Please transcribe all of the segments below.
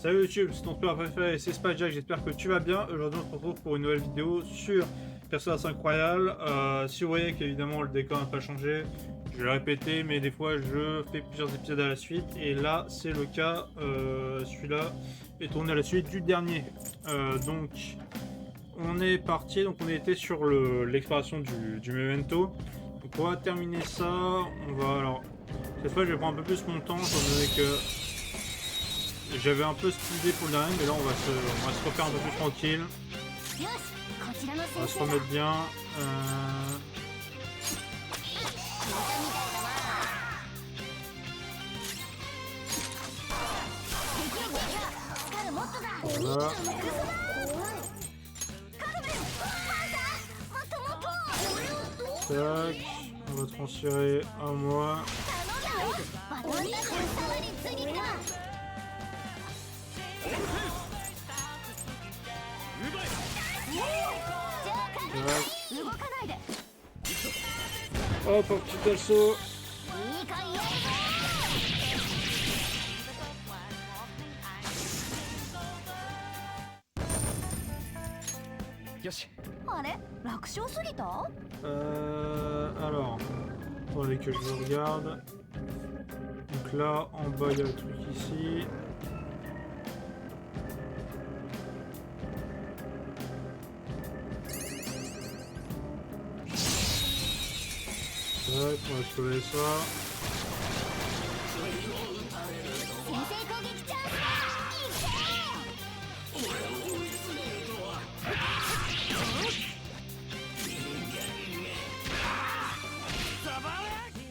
Salut YouTube, c'est ton père préféré, c'est Spyjack, j'espère que tu vas bien. Aujourd'hui on se retrouve pour une nouvelle vidéo sur Persona 5 Royal. Si vous voyez qu'évidemment le décor n'a pas changé, je vais le répéter, mais des fois je fais plusieurs épisodes à la suite. Et là c'est le cas, celui-là est tourné à la suite du dernier. Donc on est parti, donc on était sur l'exploration du Memento. Donc on va terminer ça, on va alors... Cette fois je vais prendre un peu plus mon temps, étant donné que... J'avais un peu speedé pour le dernier, mais là on va se refaire un peu plus tranquille. On va se remettre bien. Voilà. Tac. On va transférer à moi. Hop, un petit assaut. Alors, attendez que je regarde. Donc là, en bas, il y a le truc ici. Tac, on va exploser ça.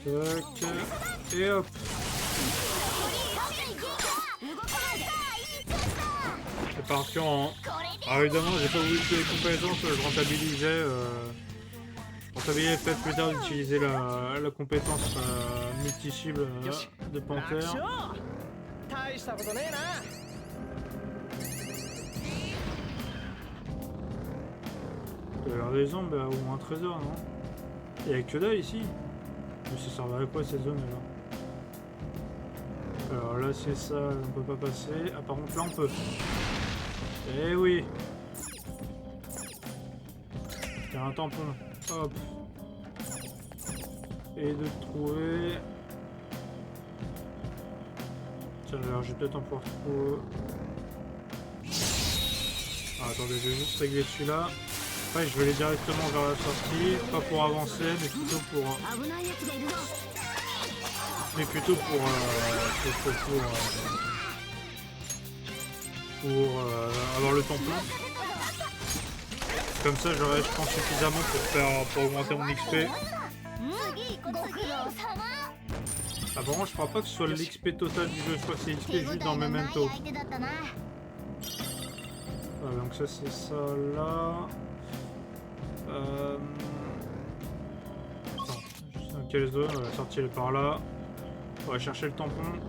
Tac, et hop. C'est parti en... Alors évidemment, j'ai pas voulu que les compétences, je rentabilisais... Ça veillait peut-être plus tard d'utiliser la compétence multi-cible de Panthère. Alors les zombies ou un trésor, non? Il n'y a que dalle ici. Mais ça servait à quoi cette zone là? Alors là c'est ça, on peut pas passer. Ah par contre là on peut. Eh oui. Il y a un tampon. Hop. Et de trouver... Tiens, alors j'ai peut-être en pouvoir trouver... Ah, attendez, je vais juste régler celui-là. Après, je vais aller directement vers la sortie. Pas pour avancer, mais plutôt pour... avoir le tampon. Comme ça, j'aurai, je pense, suffisamment pour augmenter mon XP. Ah, par contre, je crois pas que ce soit l'XP total du jeu, je crois que c'est XP juste dans Memento. Ah, donc ça, c'est ça là. Attends, juste dans quelle zone? La sortie elle est par là. On va chercher le tampon.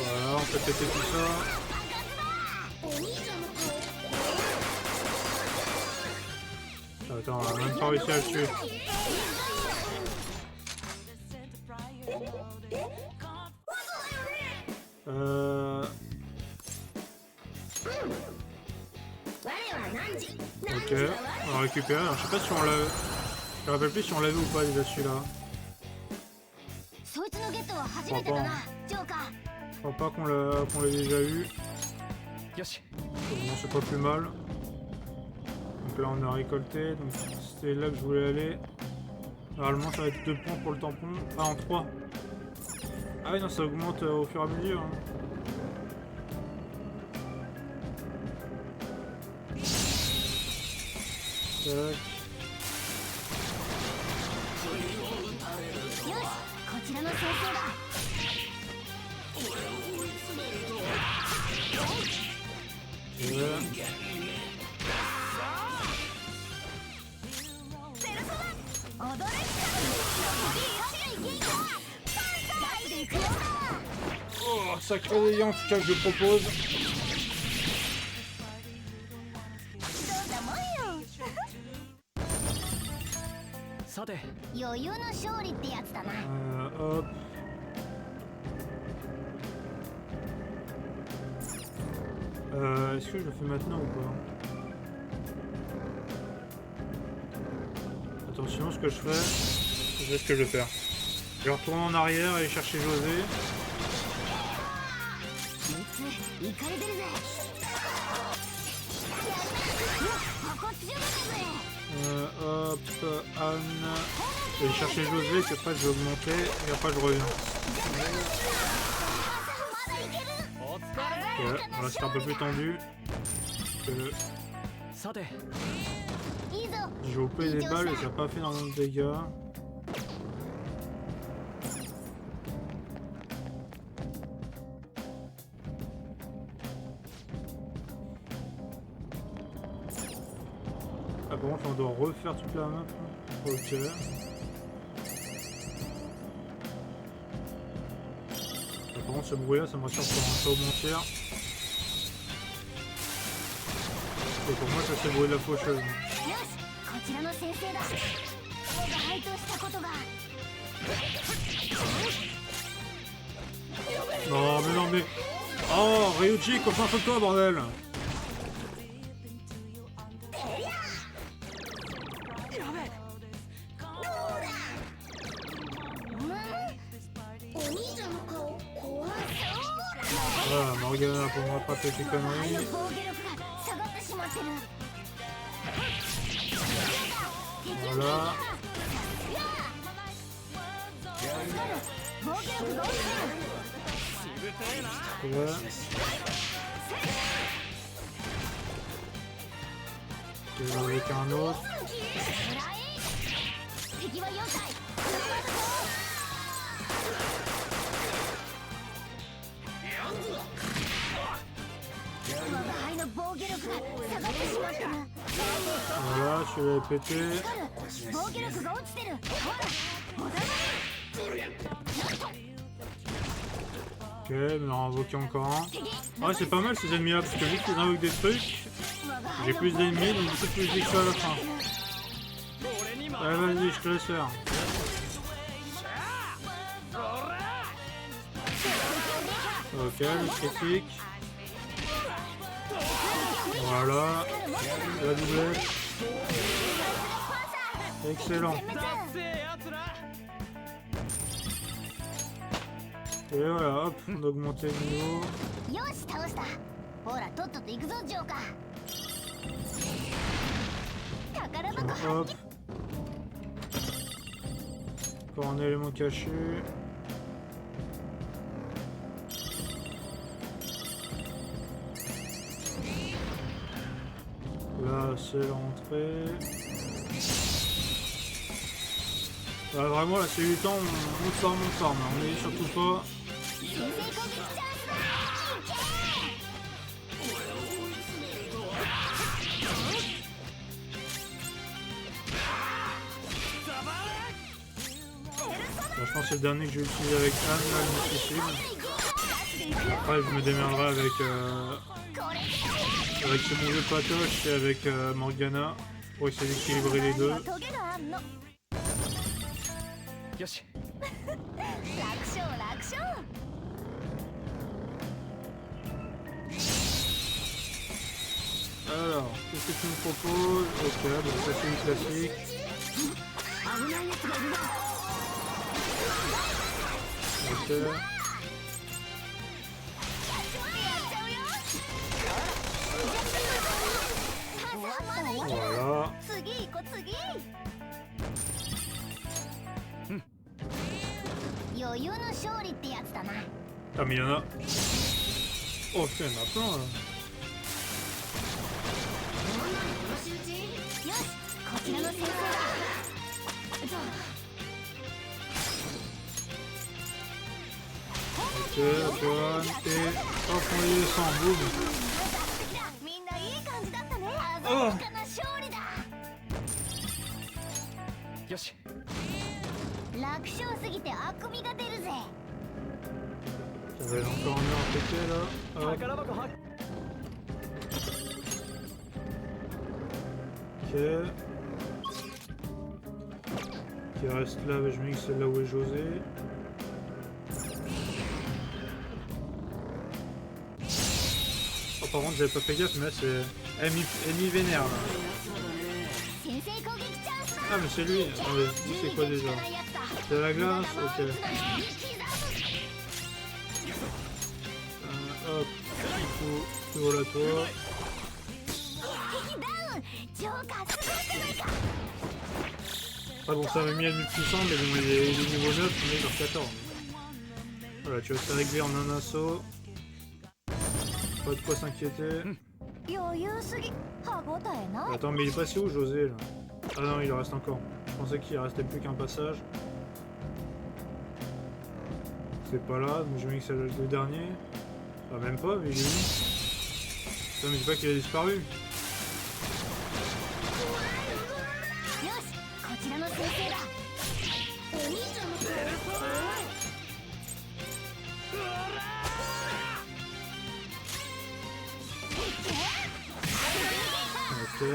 Voilà, on peut péter tout ça. Attends, on a même pas réussi à le tuer. Ok, on va récupérer. Alors, je sais pas si on l'a... Je me rappelle plus si on l'avait ou pas déjà celui-là. Je crois pas. Je crois pas qu'on l'ait déjà eu. Bon, c'est pas plus mal. Donc là on a récolté. Donc c'était là que je voulais aller. Normalement ça va être 2 points pour le tampon. Ah en 3. Ah oui non ça augmente au fur et à mesure. Hein. Tac. Oh, sacré déliant en tout cas que je propose. さて余裕の勝利ってやつだな。Hop. Est-ce que je le fais maintenant ou pas? Attention, ce que je fais, c'est ce que je vais faire. Je vais retourner en arrière et aller chercher José. いかれてるぜ。こっちじゃなくて。Hop, Anne. Je vais aller chercher José, puis après je vais augmenter, et après je reviens. Ok, on va rester un peu plus tendu. J'ai loupé des balles et ça n'a pas fait énormément de dégâts. Ah bon, on doit refaire toute la map. Ok. Ah, par contre ce bruit là ça me rassure pour un saut mentir. Et pour moi ça c'est le bruit de la faucheuse. Non mais non mais... Oh Ryuji, concentre-toi bordel. Voilà, Morgana pour me rattraper ses conneries. Voilà. Ouais. Je vais avec un autre. Voilà, je l'ai pété. Ok, mais on a invoqué encore un. Ouais, c'est pas mal ces ennemis là, parce que vu qu'ils invoquent des trucs, j'ai plus d'ennemis, donc beaucoup plus d'XP à la fin. Ouais, vas-y, je te laisse faire. Ok, le critique. Voilà, la doublette. Excellent. Et voilà, hop, on a augmenté le niveau. Hop. Encore un élément caché. Là, c'est l'entrée. Là, vraiment, là, c'est 8 ans, on forme, on est surtout pas. Là, je pense que c'est le dernier que je vais utiliser avec Anne, là, le possible. Après, je me démerderai avec ce bon jeu patoche et avec Morgana pour essayer d'équilibrer les deux. Alors, qu'est-ce que tu me proposes? Ok, donc ça c'est une classique. Ok. Voilà. Ah mais il y en a. Oh putain, il y en a plein là. Ok, Antoine, et hop, on les descend, boum. Oh. Ça va être encore un mur à péter là. Hop. Ok. Qui reste là, je me dis que c'est là où est José. Oh, par contre, j'avais pas fait gaffe, mais là c'est. Elle m'y vénère là. Ah, mais c'est lui. Attendez, c'est quoi déjà? C'est la glace? Ok. Hop, du coup, voilà toi. Ah bon, ça m'a mis à mi puissant, mais bon, les niveaux 9, on est vers 14. Voilà, tu vas te faire régler en un assaut. Pas de quoi s'inquiéter. Attends, mais il est passé où José là? Ah non, il en reste encore. Je pensais qu'il restait plus qu'un passage. C'est pas là, donc je me dis que c'est le dernier. Ah, même pas, mais il est où? Putain, mais je dis pas qu'il a disparu. Ok.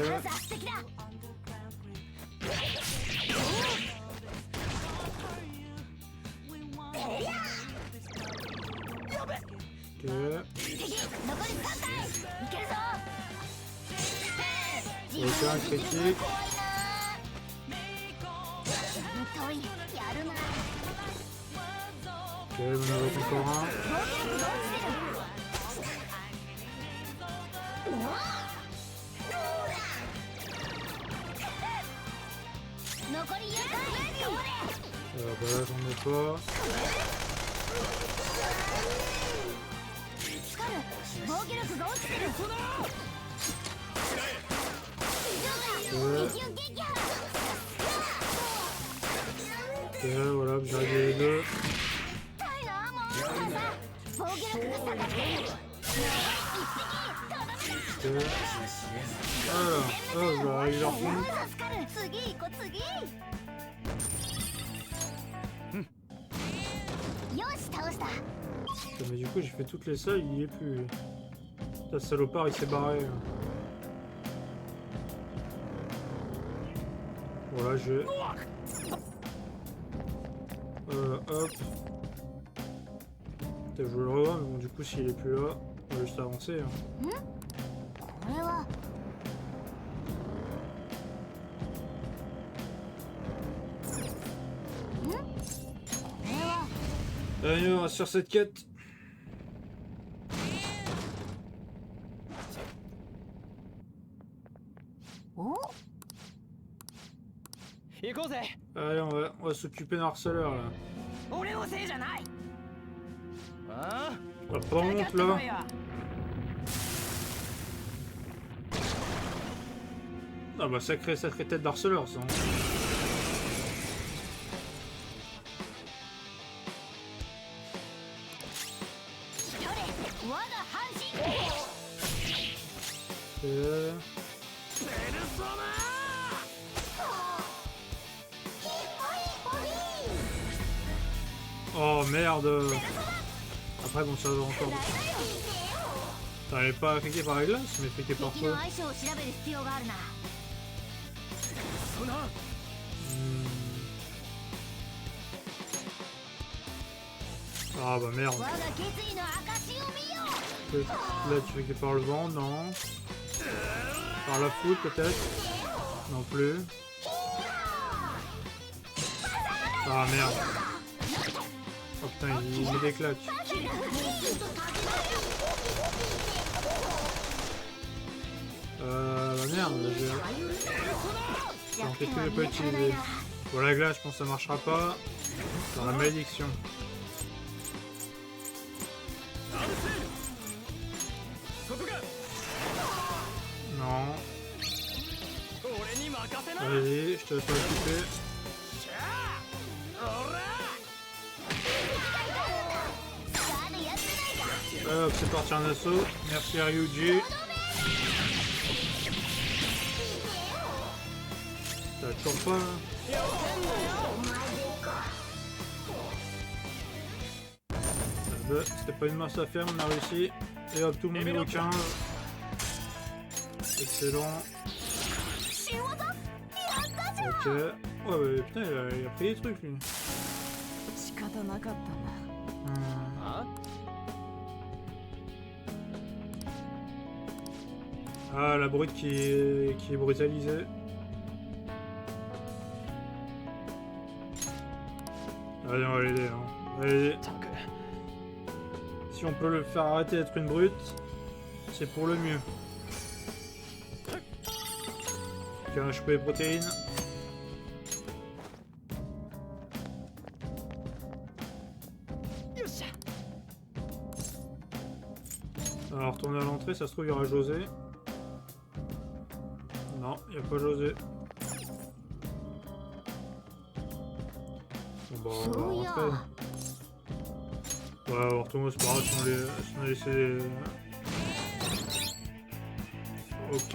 Aucun critique. Ok, on en a encore un. Bah là j'en ai pas. Ok, voilà, j'ai réglé les deux. Ok. Alors, oh, je vais régler leur compte. Mais du coup j'ai fait toutes les salles, il y est plus. Ta salopard il s'est barré. Voilà, je... hop. Je voulais le revoir, mais bon du coup s'il est plus là, on va juste avancer. Hein. Allez, on va sur cette quête. Allez, on va s'occuper d'un harceleur là. Ah, pas honte là. Ah bah sacrée tête d'harceleur ça. Oh merde. Après bon ça va encore. T'arrives pas à cliquer par la glace, mais cliquer par quoi? Ah bah merde. Là tu fais que par le vent, non. Par la foudre peut-être. Non plus. Ah merde. Oh putain, il met des claques. Bah merde, j'ai... qu'est-ce que je peux utiliser? Bon la glace je pense que ça marchera pas. Dans la malédiction. Non. Vas-y, je te laisse m'occuper. Hop, c'est parti en assaut. Merci Ryuji. T'as toujours pas hein. C'était pas une masse à faire, on a réussi. Et hop, tout le monde est au 15. Excellent. Ok. Ouais, ouais, putain, il a pris des trucs, lui. 仕方なかったんだ。 あ Ah, la brute qui est brutalisée. Allez, on va l'aider. Hein. On va l'aider. ったく Si on peut le faire arrêter d'être une brute, c'est pour le mieux. Ok, on a chopé les protéines. Alors, retourner à l'entrée, ça se trouve, il y aura José. Non, il n'y a pas José. Bon, bah, on va rentrer. Ouais, on va retourner, c'est pas grave si on a laissé les... Ok.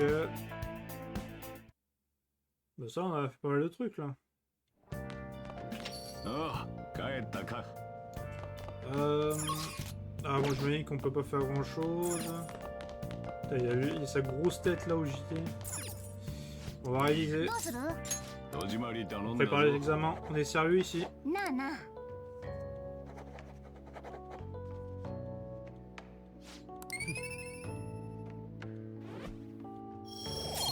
Bah ça, on a fait pas mal de trucs, là. ああ、帰ったか。 Ah bon, je me dis qu'on peut pas faire grand chose. Il y a sa grosse tête là où j'étais. On va réaliser. どうする？戸締まり頼んだ Préparer les ぞ。 examens. On est sérieux ici. なあなあ。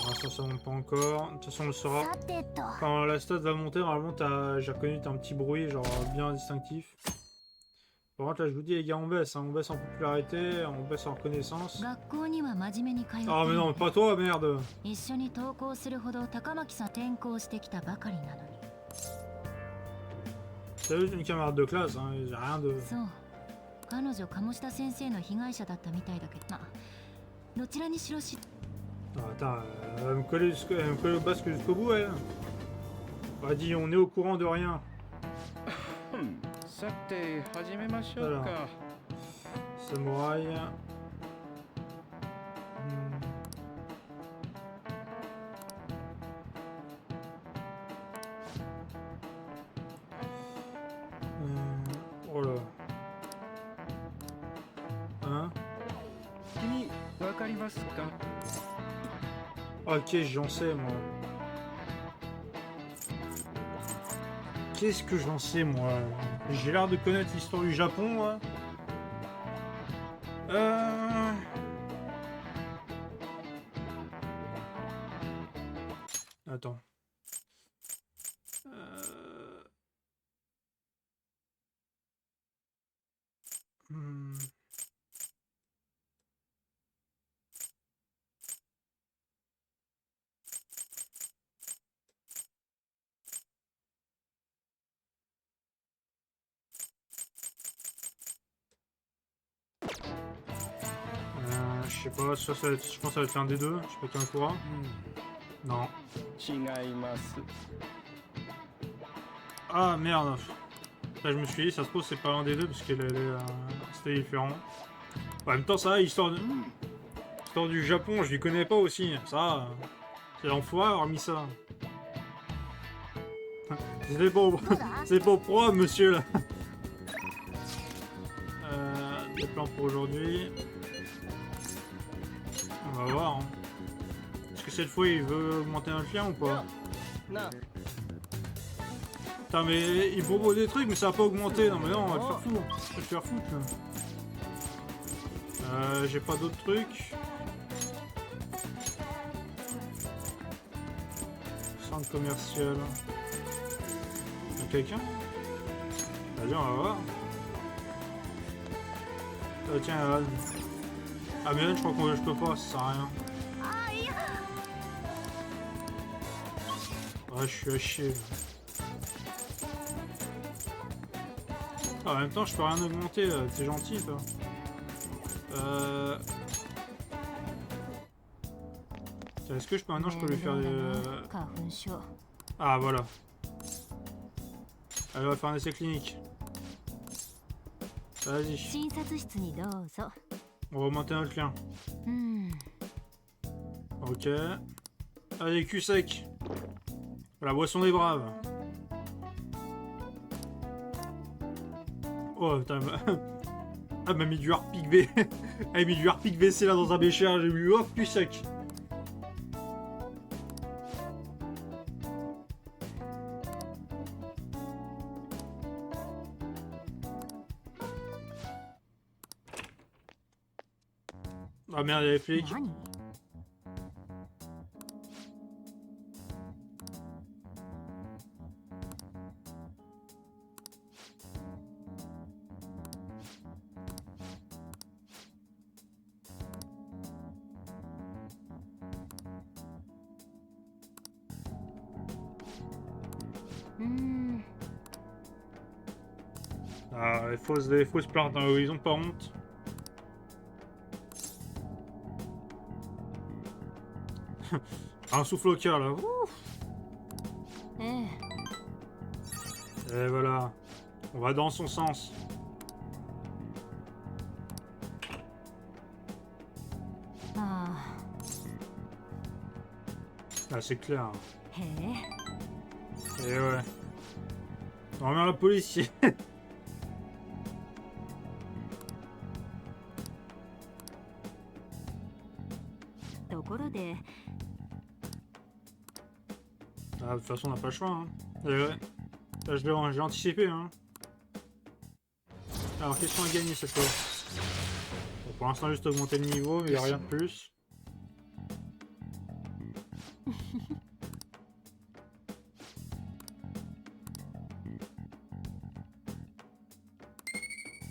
Ah, ça monte pas encore. De toute façon, on le saura. さてと。 Quand la stat va monter, normalement, j'ai reconnu un petit bruit, genre bien distinctif. Par contre, là, je vous dis, les gars, on baisse. Hein. On baisse en popularité, on baisse en reconnaissance. 学校には真面目に通っている Ah, mais non, pas toi, merde. 一緒に登校するほど高巻さん転校してきたばかりなのに。 C'est juste une camarade de classe, hein. J'ai rien de. そう彼女鴨志田先生の被害者だったみたいだけどなどちらにしろし Ah, attends, elle me collait au basque jusqu'au bout, elle. Bah, dis, on est au courant de rien. さて始めましょうか。 Samouraï. Oh là. Hein? 君わかりますか？ Ok, j'en sais, moi. Qu'est-ce que j'en sais, moi? J'ai l'air de connaître l'histoire du Japon, moi. Attends. Hmm. Je sais pas, ça va être, je pense que ça va être l'un des deux. Je sais pas qui est un courant. Non. 違います。 Ah merde. Là je me suis dit, ça se trouve c'est pas l'un des deux parce qu'elle c'était différent. En même temps ça va, histoire du Japon, je les connais pas aussi. Ça, c'est l'enfoiré avoir mis ça. C'était pas au, c'est pas au pro, monsieur là. Des plans pour aujourd'hui. On va voir. Hein. Est-ce que cette fois il veut augmenter notre lien ou pas? なあ Putain mais il propose des trucs mais ça va pas augmenter. Non mais non, on va te faire foutre. On va te faire foutre là. J'ai pas d'autres trucs. Centre commercial. Y'a quelqu'un? Allez, on va voir. Tiens, Alan. Ah mais là je crois que je peux pas, ça sert à rien. Ouais, je suis à chier. Ah, en même temps, je peux rien augmenter, t'es gentil, toi. Tiens, est-ce que je peux maintenant, je peux lui faire des... 花粉症 Ah, voilà. Allez, on va faire un essai clinique. Vas-y, 診察室にどうぞ on va augmenter notre lien. うん Ok. Allez, cul sec. La boisson des braves. Oh putain, elle m'a mis du harpic V. Elle m'a mis du harpic VC là dans un bécher, j'ai vu hop, cul sec. Ah merde, il y a les flics. 何？Ah, les fausses plaintes, hein, ils ont pas honte. Un souffle au cœur là. Ouf. ええ。 Et voilà. On va dans son sens. Ah. Ah, c'est clair. へえ。 Et ouais. On remet la policier. ところで、 Ah, de toute façon, on n'a pas le choix. Hein. Et ouais. Là, j'ai anticipé. Hein. Alors, qu'est-ce qu'on a gagné cette fois? Bon, pour l'instant, juste augmenter le niveau, mais il n'y a rien de plus.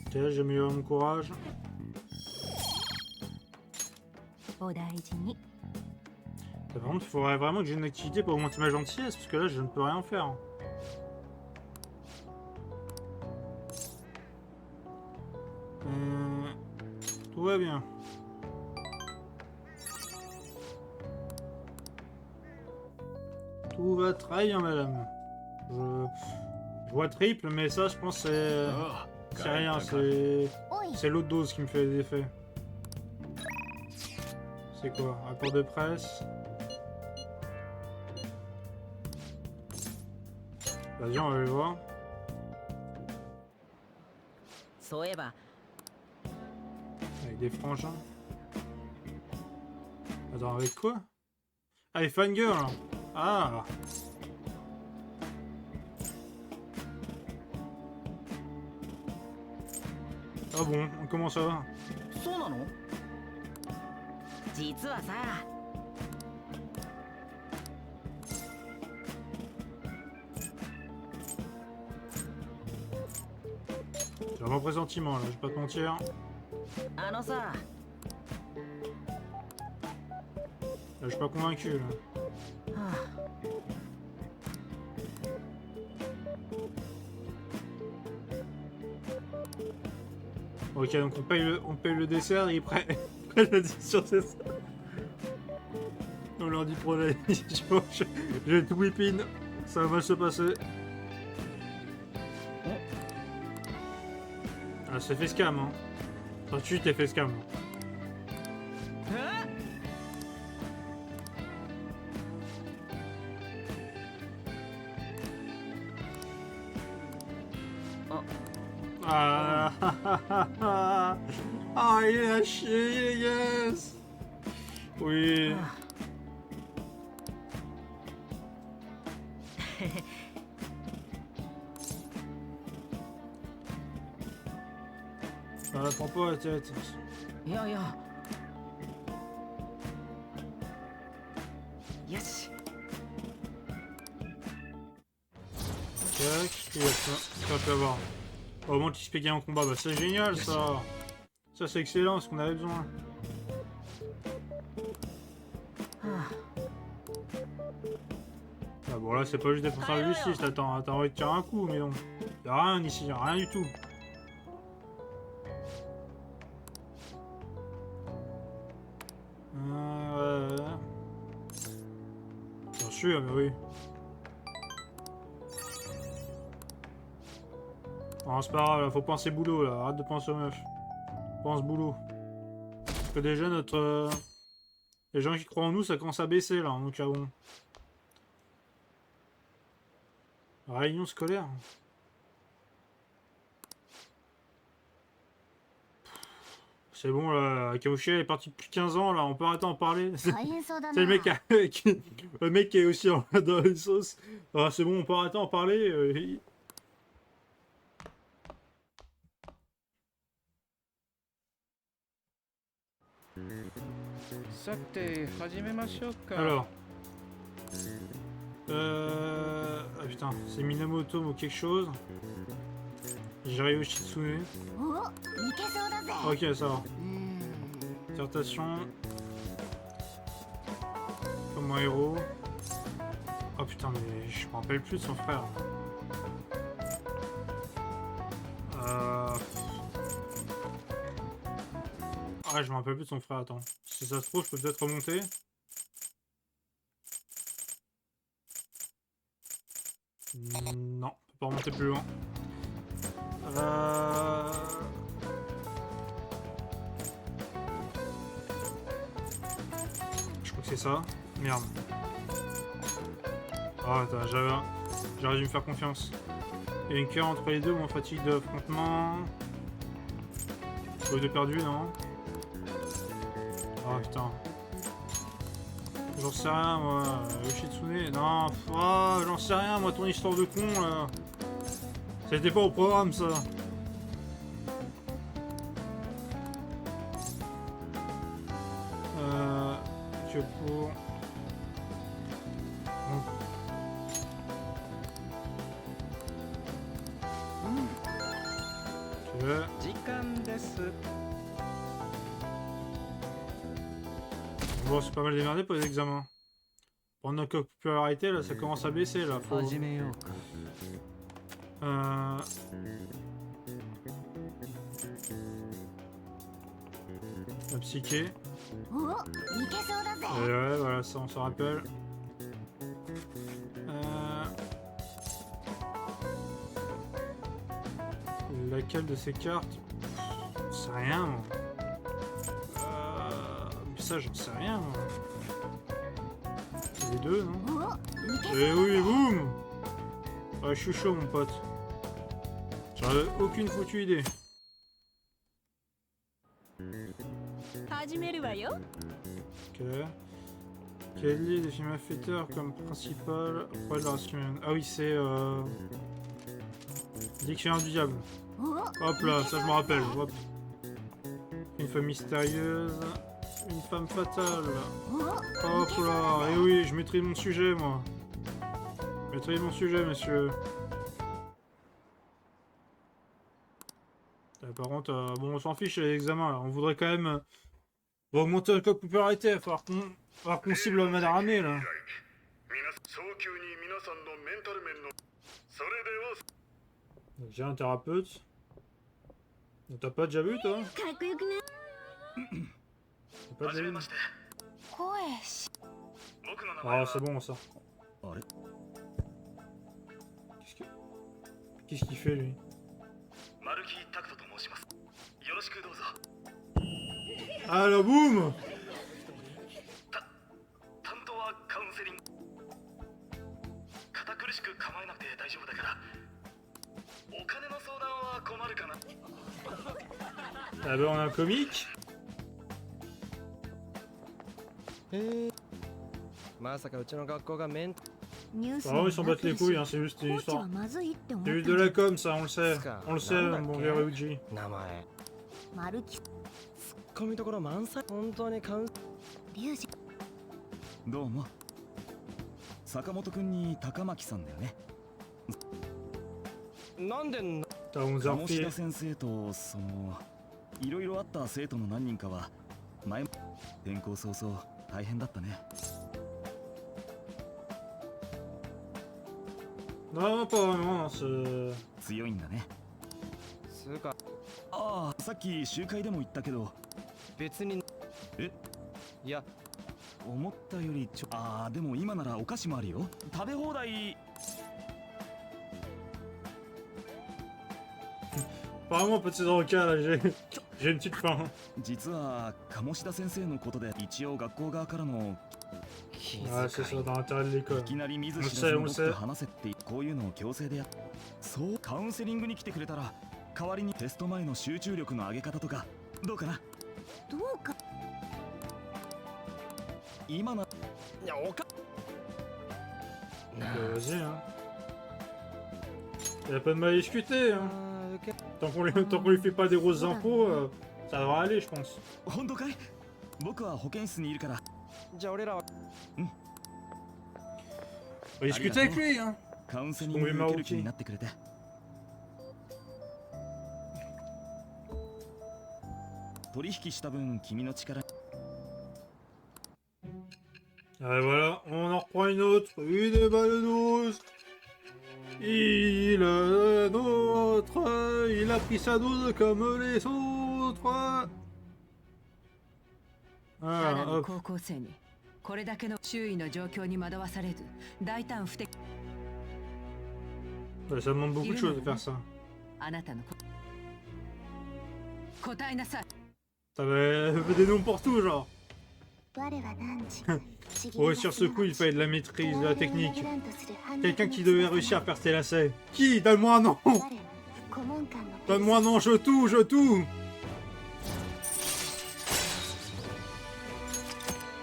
Ok, j'ai amélioré mon courage. お大事に。 Par contre, il faudrait vraiment que j'ai une activité pour augmenter ma gentillesse, parce que là, je ne peux rien faire. Tout va bien. Tout va très bien, madame. Je vois triple, mais ça, je pense que ああ c'est rien. 帰ったか おい C'est l'autre dose qui me fait des effets. C'est quoi? Rapport de presse. Vas-y, on va le voir. そういえば Avec des frangins. Attends, avec quoi? Ah, les fangirls. Ah. Ah bon, comment ça va? そうなの実はさ J'ai un bon pressentiment là, je vais pas te mentir. あのさ Là, je suis pas convaincu là. は Ok, donc on paye le dessert et ils prennent la décision, c'est ça. On leur dit pour la décision, je tout whippine, ça va mal se passer. Ah, c'est fait scam, hein. Enfin, tu t'es fait scam. あ Ah, ah, il est à chier, yes. Oui. Ah, prends pas la tête. いやいやよし Tac, et hop, ça va avoir. Au moins tu se fait gagner en combat, bah c'est génial ça. Ça c'est excellent, ce qu'on avait besoin. は Ah bon là c'est pas juste défenseur de justice, t'as envie de tirer un coup, mais non. Y'a rien ici, y'a rien du tout. Ouais. Bien sûr, mais oui. Non, c'est pas grave, là, faut penser boulot là, arrête de penser aux meufs. Pense boulot. Parce que déjà notre... les gens qui croient en nous, ça commence à baisser là, donc ah bon. Réunion scolaire. C'est bon là, Kaoshi est parti depuis 15 ans là, on peut arrêter d'en parler. C'est 大変そうだ le な mec, le mec qui est aussi dans les sauces. Ah, c'est bon, on peut arrêter d'en parler. さて始めましょうか。 Alors. Ah putain, c'est Minamoto ou quelque chose. Jiraiya Shitsune. おいけそうだぜ Ok, ça va. うーん Dissertation. Comme un héros. Oh putain, mais je me rappelle plus de son frère. Ah, je me rappelle plus de son frère, attends. Si ça se trouve, je peux peut-être remonter. Non, on peut pas remonter plus loin. Je crois que c'est ça. Merde. Ah, attends, j'aurais dû me faire confiance. Il y a une cœur entre les deux ou en fatigue d'affrontement. Deux perdus, non? Oh putain. J'en sais rien, moi. Yoshitsune. Non, j'en sais rien, moi, ton histoire de con, là. C'était pas au programme, ça. Que pour... Bon. Ok. 時間です。 Bon, c'est pas mal démerdé pour les examens. Pour notre popularité, là, ça commence à baisser, là. Faut... 始めようか。 La psyché. おいけそうだぜ Ouais, voilà, ça, on s'en rappelle. Laquelle de ces cartes? J'en sais rien, moi. Mais ça, j'en sais rien, moi. Les deux, non? おいけそう Eh oui, boum! Ouais, je suis chaud, mon pote. J'en ai aucune foutue idée. 始めるわよ Ok. Quel est des films malfaiteurs comme principal après la race humaine? Ah oui, c'est Dictionnaire du diable. お Hop là, ça je me rappelle. Hop. Une femme mystérieuse. Une femme fatale. お Hop là. Et oui, je maîtrise mon sujet, moi. Je maîtrise mon sujet, monsieur. Par contre, bon, on s'en fiche les examens là. On voudrait quand même augmenter notre popularité. Il va falloir qu'on cible Madarame là. 早急に皆さんのメンタル面のそれでは Donc, j'ai un thérapeute. T'as pas déjà vu toi? かっこよくない T'as pas déjà vu? 声し僕の名前 Ah は c'est bon ça. Qu'est-ce qu'il fait lui? 丸木拓人と申します。よろしくどうぞ。 Ah la boum! 担当はカウンセリング。堅苦しく構えなくて大丈夫だから。お金の相談は困るかな。 Ah ben on a un comique. まさかうちの学校がメンニュース Ah に oui, ils s'en なっ battent て les るし couilles, hein, c'est juste une コーチは histoire. まずいって思っ C'est た juste ん de だ la com, ça, on le sait. On le sait, Nanda mon ke? vieux Ryuji. 名前丸木ツッコミどころ満載。本当にカウン龍二どうも坂本くんに高巻さんだよね。なんでん T'as 11 鴨 heures 志 pile. 田先生といろいろあった生徒の何人かは前も転校早々大変だったね。 Non, pas vraiment, c'est... 強いんだね。つうかああ、さっき集会でも言ったけど別にえいや思ったよりああ、でも今ならお菓子もあるよ。食べ放題。 Apparemment, petit Roca, là, j'ai une petite faim. 実は鴨志田先生のことで一応学校側からの 気 Ouais, c'est 遣 ça, い dans l'intérêt de い l'école. きなり見ず知らずの僕と話せってこういうのを強制でやっそうカウンセリングに来てくれたら代わりにテスト前の集中力の上げ方とかどうかな。どうか今のいやおか Vas-y, hein. Y'a pas de mal à discuter, hein. あー受け Tant qu'on lui fait pas des grosses impôts, ça devrait aller, je pense. 本当かい僕は保健室にいるから。じゃあ俺らは On va discuter avec lui, hein. カウンセリング受ける気になってくれて。取引した分君の力。 Allez, voilà, on en reprend une autre. Une est douce. Il a la nôtre. Il a pris sa dose comme les autres. た Ah, だの hop. 高校生にこれだけの周囲の状況に惑わされず大胆不敵 Ouais, ça demande beaucoup de choses de faire ça. あなたの答えなさい Ça fait des noms pour tout, genre. 我は男児 Ouais, sur ce coup, il fallait de la maîtrise, de la technique. Quelqu'un qui devait réussir à percer la selle. Qui? Donne-moi un nom. Donne-moi un nom, je tout, je tout.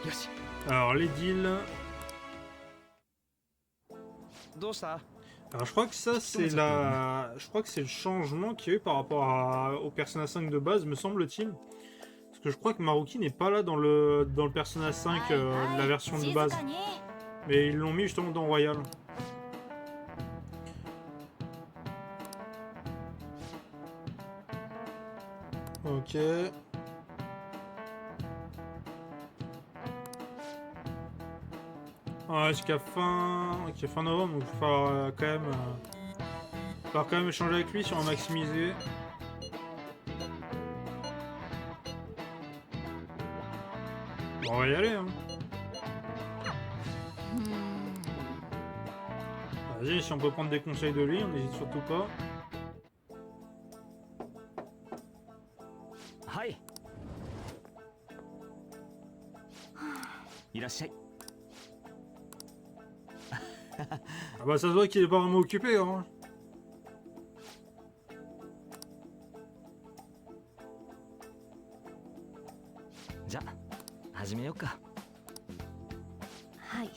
よし Alors, les deals. どうした Alors, je crois que ça, c'est la... Je crois que c'est le changement qu'il y a eu par rapport au Persona 5 de base, me semble-t-il. Parce que je crois que Maruki n'est pas là dans le Persona 5, de la version de base. Mais ils l'ont mis justement dans Royal. Ok. Ouais, jusqu'à fin... Ok, fin novembre, donc il va falloir quand même échanger avec lui si on va maximiser. Bon, on va y aller, hein. Vas-y, si on peut prendre des conseils de lui, on n'hésite surtout pas. はい。いらっしゃい。 Ah bah ça se voit qu'il est pas vraiment occupé, hein. Ja, 始めようか。はい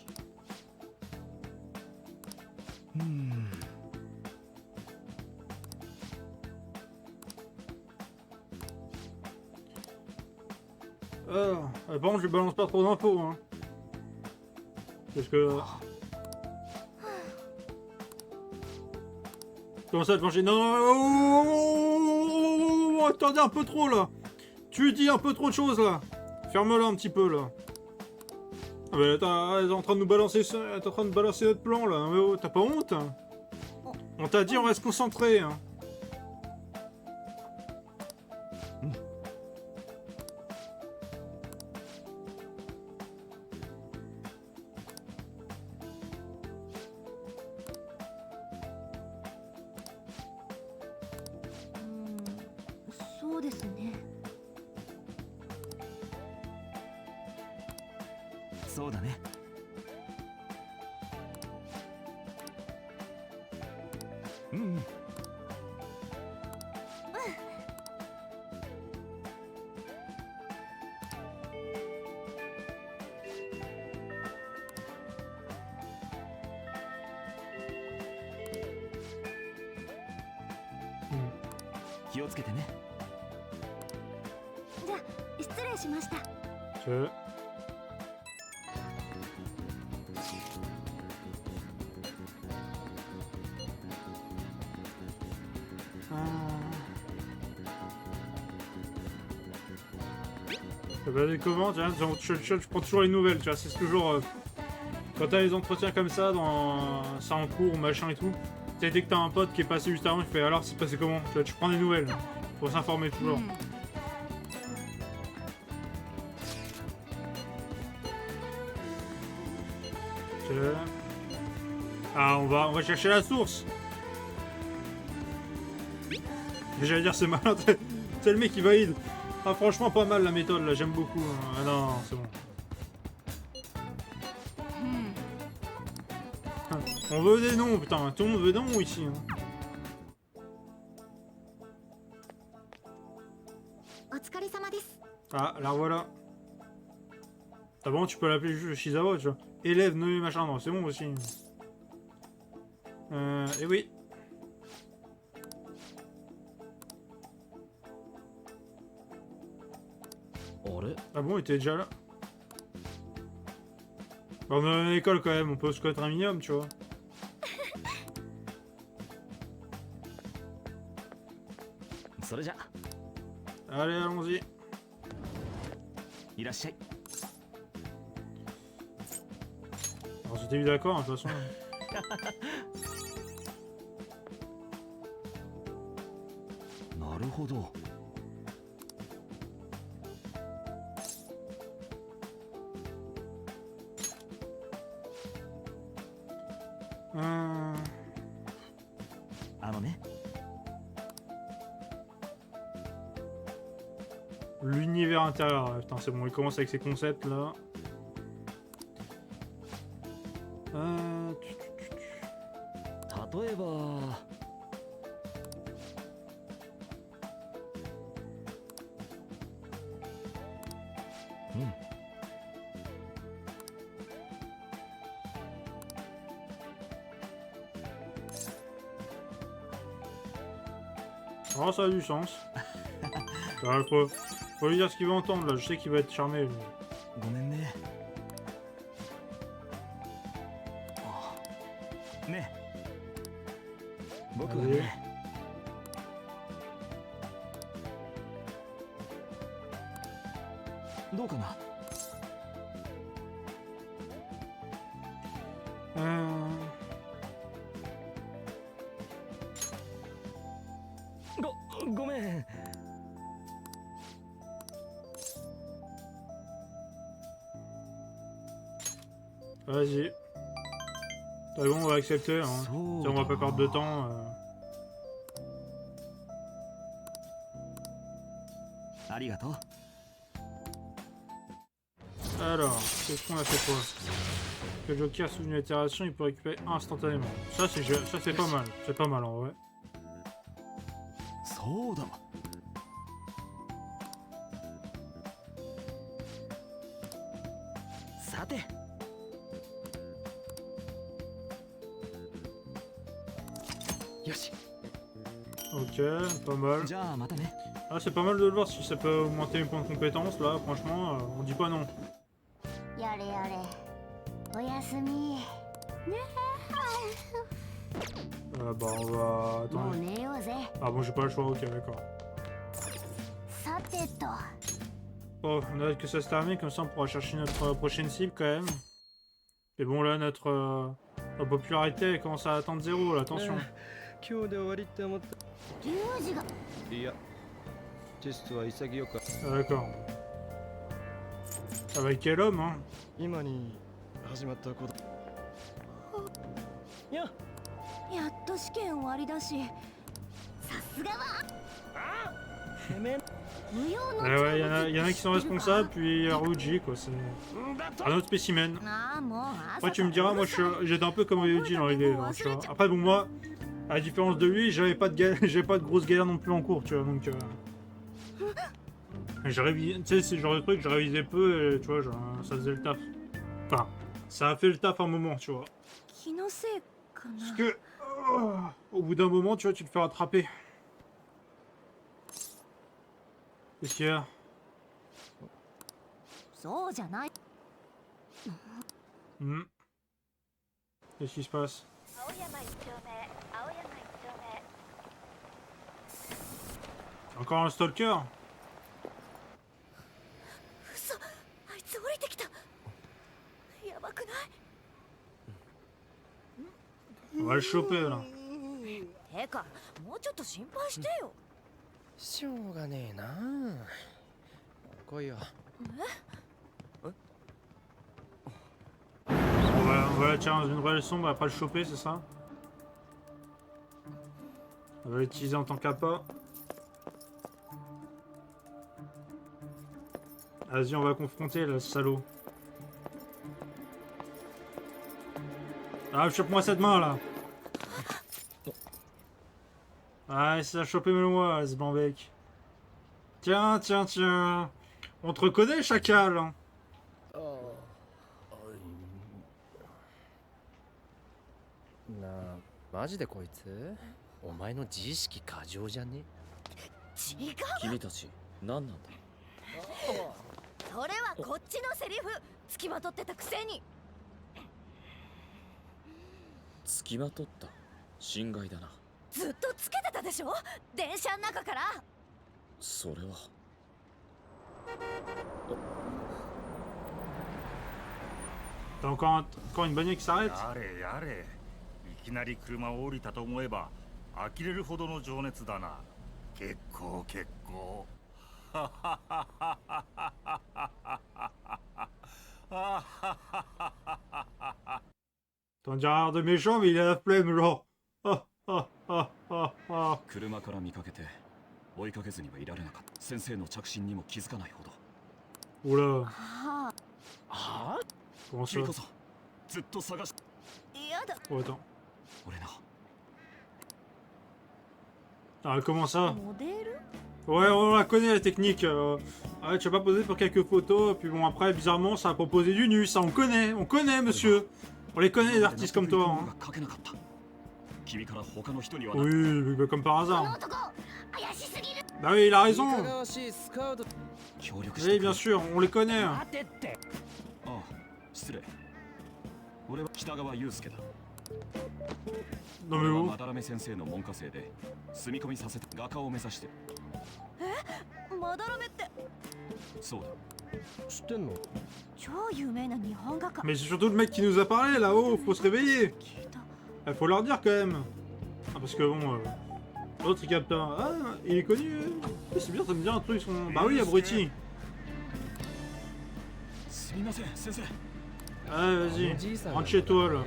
Alors, par contre, je balance pas trop d'infos, hein. Parce que... Comment ça, te manger? Non, non, attendez un peu trop, là. Tu dis un peu trop de choses, là. Ferme-la un petit peu, là. Ah bah, elle est en train de nous balancer, elle est en train de balancer notre plan, là. Mais oh, t'as pas honte, hein? On t'a dit, on reste concentré, hein.そうだね。うんうん。気をつけてね。じゃあ失礼しました Ok. Bah, comment, tu je prends toujours les nouvelles, tu vois, c'est toujours... quand t'as les entretiens comme ça, dans ça en cours, machin et tout, tu sais, dès que t'as un pote qui est passé juste avant, tu fais alors c'est passé comment, tu vois, tu prends des nouvelles, pour s'informer toujours. Ok. Ah, on va chercher la source. J'allais dire c'est malin, c'est le mec qui valide. Ah franchement pas mal la méthode là, j'aime beaucoup. Ah non, non c'est bon. On veut des noms, putain, tout le monde veut des noms ici. Hein. お疲れ様です Ah, là voilà. Ah bon, tu peux l'appeler juste Shizawa, tu vois. Élève, nommé machin, non, c'est bon aussi. Et oui. れ Ah bon, il était déjà là? Bah, on est à l'école quand même, on peut se connaître un minimum, tu vois. それじゃ Allez, allons-y. いらっしゃい Alors, j'étais mis d'accord, hein, de toute façon. なるほど あのね L'univers intérieur, ouais, putain, c'est bon, il commence avec ses concepts là. Euh... 例えば Oh, ça a du sens. Ouais, faut lui dire ce qu'il veut entendre là, je sais qu'il va être charmé. Lui. ごめんねあね僕はねどうかな ごめん Vas-y. C'est bon, on va accepter. Hein. On va pas perdre de temps. ありがとう Alors, qu'est-ce qu'on a fait quoi? Le Joker sous une itération, il peut récupérer instantanément. Ça c'est pas mal. C'est pas mal en vrai. そうださて よし Ok, pas mal. じゃあまたね Ah, c'est pas mal de le voir si ça peut augmenter mes points de compétence là, franchement, on dit pas non. やれやれおやすみ Bah, on va. もう Attends. 寝ようぜ Ah bon, j'ai pas le choix, ok, d'accord. さてと Bon, on a hâte que ça se termine, comme ça on pourra chercher notre prochaine cible quand même. Et bon, là, notre popularité elle commence à atteindre 0 là, attention. 今日で終わりって思った。リュウジがいや、テストは潔く。 Ah, d'accord. Avec quel homme, hein? 今に始まったこと。いや、やっと試験終わりだしさすがはてめえ。無用の Ouais, y en a qui sont responsables, puis Ryuji, quoi, c'est un autre spécimen. ああもう Après, tu me diras, moi, j'étais un peu comme Ryuji dans l'idée, hein, tu vois. Après, bon, moi, à la différence de lui, j'avais pas de grosse galère non plus en cours, tu vois, donc... J'ai révisé, tu sais, c'est le genre de truc, j'ai révisé peu, et tu vois, genre, ça faisait le taf. Enfin, ça a fait le taf un moment, tu vois. 気のせいかな Parce que, au bout d'un moment, tu vois, tu te fais rattraper. Qu'est-ce qu'il y a? そうじゃない Hmm. Qu'est-ce qui se passe? 青山一丁目青山一丁目 Encore un stalker? 嘘あいつ降りてきたやばくない On va le choper, là. てかもうちょっと心配してよしょうがねえな。来いよ。On va la tirer dans une vraie leçon, bah après le choper, c'est ça? On va l'utiliser en tant qu'appât. Vas-y, on va confronter le salaud. Ah, chope-moi cette main là! Ah, ça a chopé moi, ce blanc-bec. Tiens, tiens, tiens! On te reconnaît, chacal! Hein. なあ、マジでこいつ？お前の自意識過剰じゃね？違う君たち何なんだ？それはこっちのセリフ付きまとってたくせに。付きまとった侵害だな。ずっとつけてたでしょ、電車の中から。それはT'as encore une bagnole qui s'arrête. やれやれ、いきなり車を降りたと思えば呆れるほどの情熱だな。結構結構。T'en diras un air de méchant, mais il a la flemme, genre. 車から見かけて追いかけずにはいられなかった。先生の着信にも気づかないほど。 Oula, はあ、 comment 君 ça? こそずっと探し。やだ。 Oh, attends. 俺な。 Ah, comment ça? モデル？ Ouais, on la connaît la technique. Ouais, tu vas pas poser pour quelques photos, puis bon, après, bizarrement, ça a proposé du nu, ça on connaît, monsieur. On les connaît, les artistes comme toi. Hein. 書けなかった。君から他の人には。 Oui, bah, comme par この hasard. 男怪しすぎる。 Bah oui, il a い raison. かがわしいスカウト。協力して Oui, くれ bien sûr, on les connaît. 待てって。ああ、失礼。俺は北川悠介だ。 Non, mais 俺は où? まだらめ先生の門下生で住み込みさせた画家を目指してる。まだらめってそうだ。知ってんの？超有名な日本画家。 Mais c'est surtout le mec qui nous a parlé là-haut, faut se réveiller. 聞いた。 Faut leur dire quand même. Ah, parce que bon, l'autre il capte un. Ah, il est connu. C'est bien, ça me dit un truc. Bah oui, abruti. すみません、先生。 Ah, vas-y, おじいさん rentre chez toi là.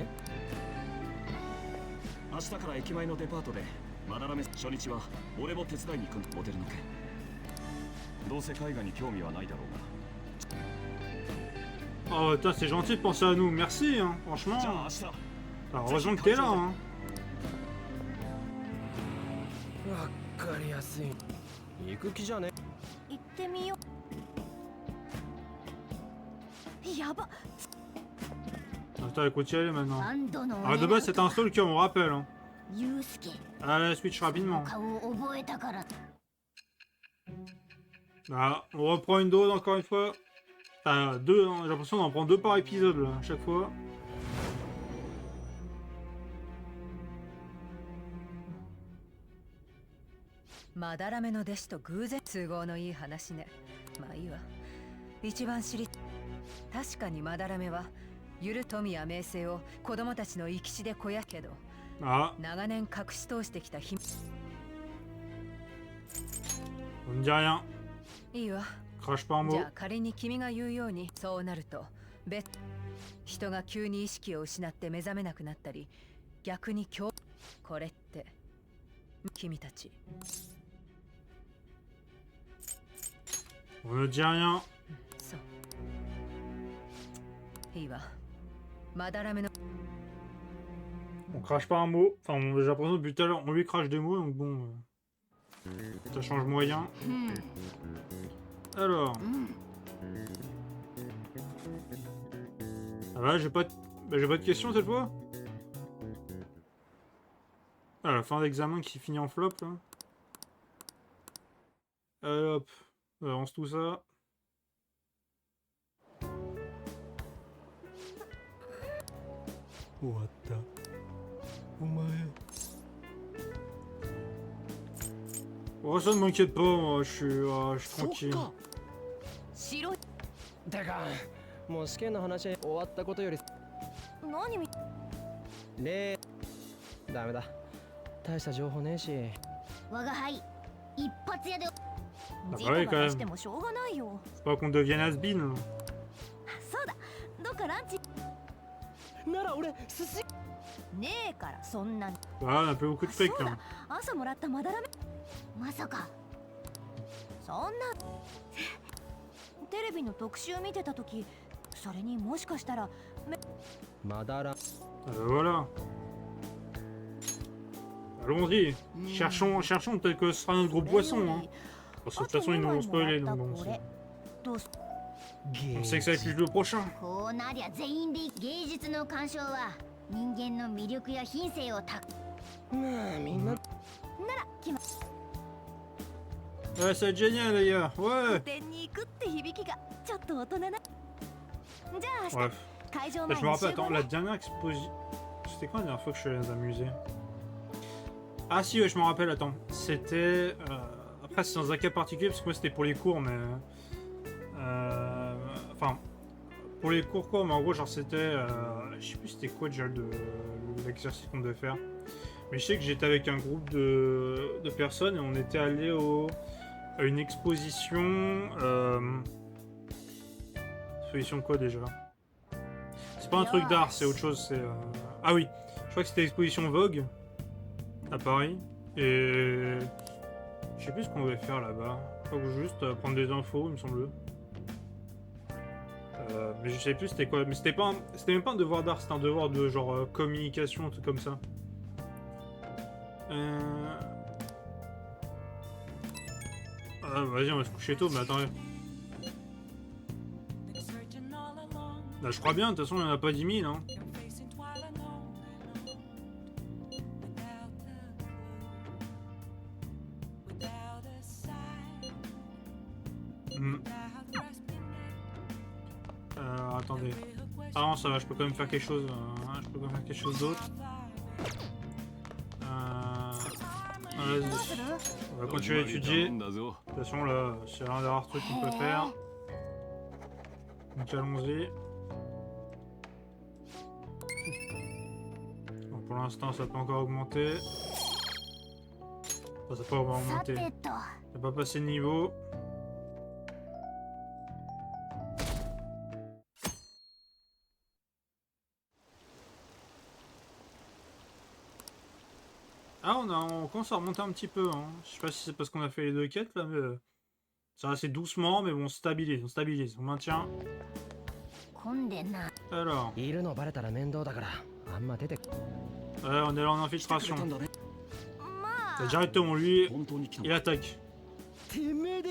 明日から駅前のデパートでまだらめ初日は俺も手伝いに行くモデルの件。どうせ絵画に興味はないだろうが。 Oh, putain, c'est gentil de penser à nous. Merci, hein, franchement. じゃあ明日。 Alors, heureusement que t'es là, hein. わかりやすい。行く気じゃね。行ってみよう。やば。 Attends, écoute, y aller maintenant. バンドの Ah, de base, c'est un stall qui on me rappelle. Hein. ユウスケ。 Allez, switch rapidement. 顔を覚えたから。 Ah, on reprend une dose encore une fois. Ah, deux, hein, j'ai l'impression d'en prendre deux par épisode là, à chaque fois. まだらめの弟子と偶然都合のいい話ね。まあいいわ。一番知り確かにまだらめはゆる富や名声を子供たちの生き地で肥やけど Ah, 長年隠し通してきた秘 on ne dit rien. いいわ。 Crache pas un じ mot. ゃあ仮に君が言うようにそうなると別人が急に意識を失って目覚めなくなったり逆にこれって君たち On ne dit rien. そういいわ。まだらめの On crache pas un mot. Enfin, j'ai l'impression depuis tout à l'heure, on lui crache des mots, donc bon. Ça change moyen. Alors. Ah bah, j'ai pas de questions cette fois. Ah, la fin d'examen qui finit en flop là. Allez hop, on avance tout ça. Oh, ça ne m'inquiète pas, moi, je suis tranquille. 白い。てか、もう試験の話終わったことより何み。例ダメだ。大した情報ねえし。我が輩一発屋で。 Ah 事 bah oui, 故 quand が même. してもしょうがないよ。 Faut pas qu'on devienne has-been. Là. そうだ。どっかランチ。なら俺寿司。ねえからそんなに。 Ah, on a plus beaucoup de そう fric. だ Hein. 朝もらったまだらめ。まさか。そんな。テレビの特集見てた時、それにもしかしたら。まだら。 Voilà. Allons-y. Cherchons, peut-être que ce sera notre gros poisson. Hein. Parce que de toute façon, ils nous ont spoilé, donc bon. On sait que ça va être juste le prochain. こうなりゃ全員で芸術の鑑賞は人間の魅力や品性をた。まあみんな。なら決ま。 Ouais, ça va être génial, les gars. Ouais. 点に行くって響きがちょっと大人な。じゃあ明日 Bref. 会場 Je 前 me に rappelle, 集合 attends, ね la dernière exposition. C'était quand la dernière fois que je suis allé dans un musée? Ah si, ouais, je me rappelle, attends. C'était. Après, c'est dans un cas particulier, parce que moi c'était pour les cours, mais. Enfin. Pour les cours, quoi, mais en gros, genre c'était. Je sais plus c'était quoi déjà l'exercice qu'on devait faire. Mais je sais que j'étais avec un groupe de personnes et on était allé à une exposition. Exposition quoi déjà? C'est pas un truc d'art, c'est autre chose. C'est ah oui, je crois que c'était l'exposition Vogue à Paris. Et je sais plus ce qu'on devait faire là-bas. Je crois que juste prendre des infos, il me semble. Mais je sais plus c'était quoi. Mais c'était même pas un devoir d'art, c'était un devoir de genre communication, un truc comme ça. Ah, vas-y, on va se coucher tôt, mais attendez. Là, je crois bien, de toute façon, il n'y en a pas 10 000. Hein. Attendez. Ah non, ça va, je peux quand même faire quelque chose. Je peux quand même faire quelque chose d'autre. Vas-y. On va continuer à étudier. De toute façon, là, c'est l'un des rares trucs qu'on peut faire. Donc, allons-y. Bon, pour l'instant, ça peut encore augmenter. Enfin, ça peut encore augmenter. Ça n'a pas passé de niveau. Ah, on commence à remonter un petit peu. Hein. Je sais pas si c'est parce qu'on a fait les deux quêtes là, mais ça va assez doucement, mais bon, on stabilise, on maintient. Alors. Ouais, on est là en infiltration. Directement, lui, il attaque. Non mais,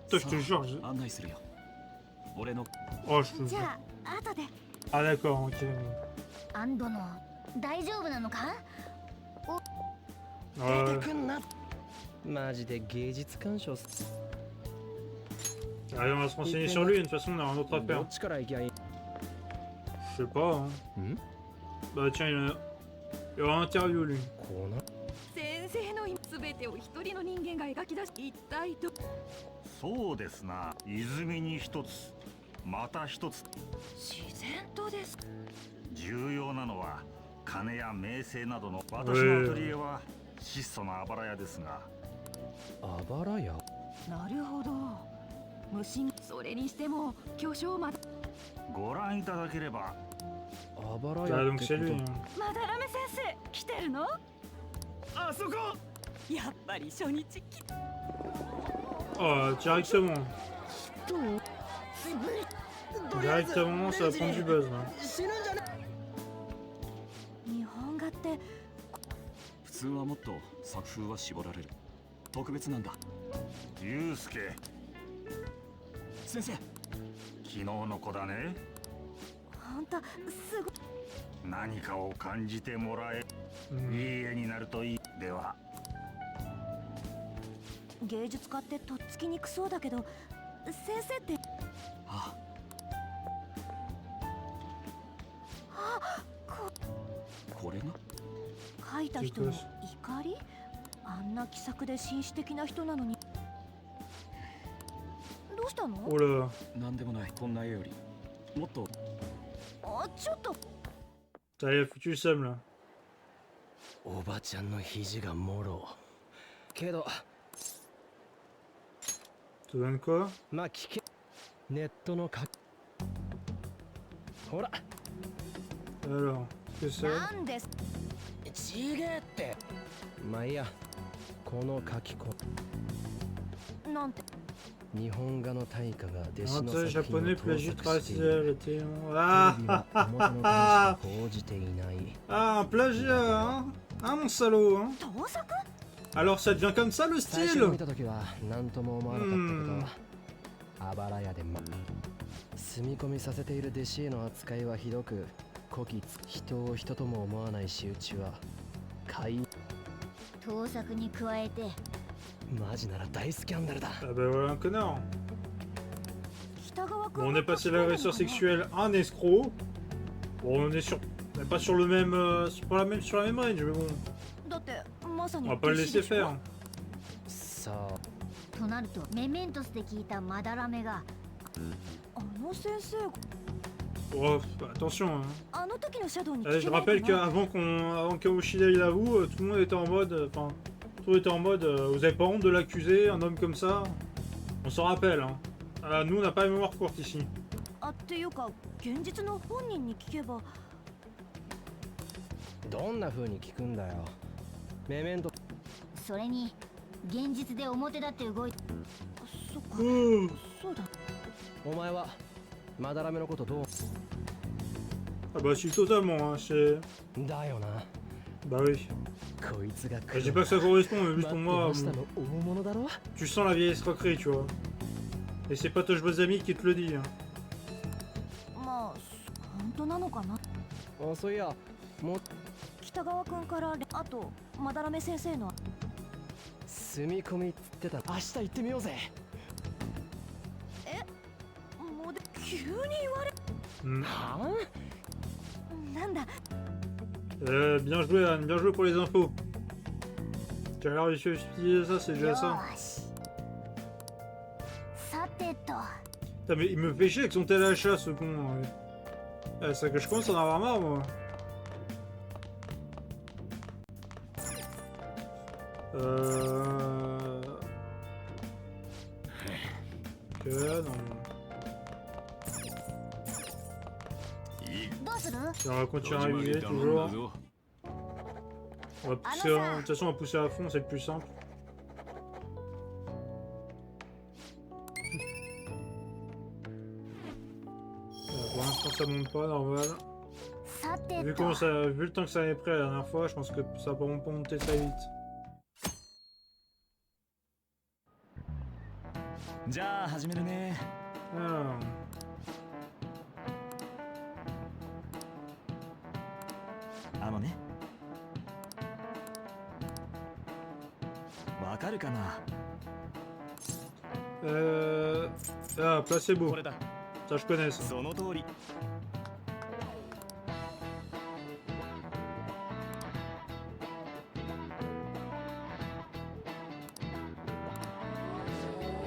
toi, je te jure. Oh, je te jure. Ah d'accord, ok. アンドの大丈夫なのか？出てくんな。マジで芸術鑑賞。Allez, on va se renseigner sur lui, de toute façon on a un autre affaire. Je sais pas, hein. Bah tiens, il y aura un interview lui. 先生の全てを一人の人間が描き出し一体と。そうですな。泉に一つ、また一つ。自然とです。重要なのは金や名声などの。私のアトリエは質素なあばら屋ですが。あばら屋？なるほど。無心。それにしても巨匠まだ。ご覧いただければ。あばら屋屋ってこと。まだらめ先生来てるの？あそこ。やっぱり初日来。Oh, directement. Directement, ça va prendre du buzz là. 日本画って普通はもっと作風は絞られる。特別なんだ。ゆうすけ。先生。昨日の子だね。本当すごい。何かを感じてもらえ、いい絵になるといい。では。芸術家ってとっつきにくそうだけど、先生って。ああ、これが描いた人の怒り？あんな気さくで紳士的な人なのに。どうしたの？ Oh là. なんでもない。こんな絵よりもっと。あ、ちょっと。Ça y est, foutu le seum là. おばちゃんの肘がもろ。けど。Tu donnes quoi? まあ聞け。ネットのほら。Alors, qu'est-ce que c'est? なんです。ちげえって。まあいいや。この書き込なんて。日本画の大家が弟子の Un 作品を japonais 盗 plagie 作してい traditionnel る。 était. テレビは表の話を報じていない。Ah, un plagiat, hein? Ah, mon salaud, hein? 盗作？ Alors, ça devient comme ça le 最初 style? 見た時は何とも思わなかったけど、あばら屋で住み込みさせている弟子への扱いはひどく、こき人を人とも思わない仕打ちは怪。盗作に加えてマジなら大スキャンダルだ。 Ah bah voilà un connard. 北川 Bon, 君 on est passé l'agresseur sexuel à un escroc. Bon, on est pas sur le même, sur la même range, mais bon, だってまさに on va pas le 弟子で laisser しょ faire. さあ、となるとメメントスで聞いたマダラメがあの先生 Oh, attention. Hein. あの時のシャドウに Je 聞けない rappelle かな avant qu'Aoshida il avoue, tout le monde était en mode, enfin, tout était en mode, vous avez pas honte de l'accuser, un homme comme ça. On s'en rappelle. Hein. Nous, on n'a pas la mémoire courte ici. あっていうか現実の本人に聞けばどんな風に聞くんだよ。メメント。それに現実で表立って動いてそっか Oh. そうだお前はまだらめのことどう Ah bah si totalement, hein, c'est... だよな。 Bah oui. こいつが Je dis pas que ça correspond, mais juste 待 pour って moi, ましたの大物だろ。 tu sens la vieille escroquerie, tu vois. Et c'est pas Tosh Bozami qui te le dit. Hein. まあ本当なのかなあ、そういや、もう北川君からあとまだらめ先生の住み込みっつってた。明日行ってみようぜ。もうで急に言われ Hmm. はなんだ Bien joué, Anne, bien joué pour les infos. Tu as l'air de utiliser ça, c'est よ déjà ça. ーしさてと Putain, mais il me fait chier avec son tel achat, ce con. C'est ça que je commence à en avoir marre, moi. Ok, non. どうする Et on va continuer à réviser, toujours. On va pousser, de toute façon, on va pousser à fond, c'est le plus simple. Pour l'instant, ça monte pas, normal. さて Vu, と vu le temps que ça avait pris la dernière fois, je pense que ça va pas monter très vite. じゃあ始めるね。 Alors, あのね。わかるかな。 ah, placebo. これだ。 Ça, je connais ça. その通り。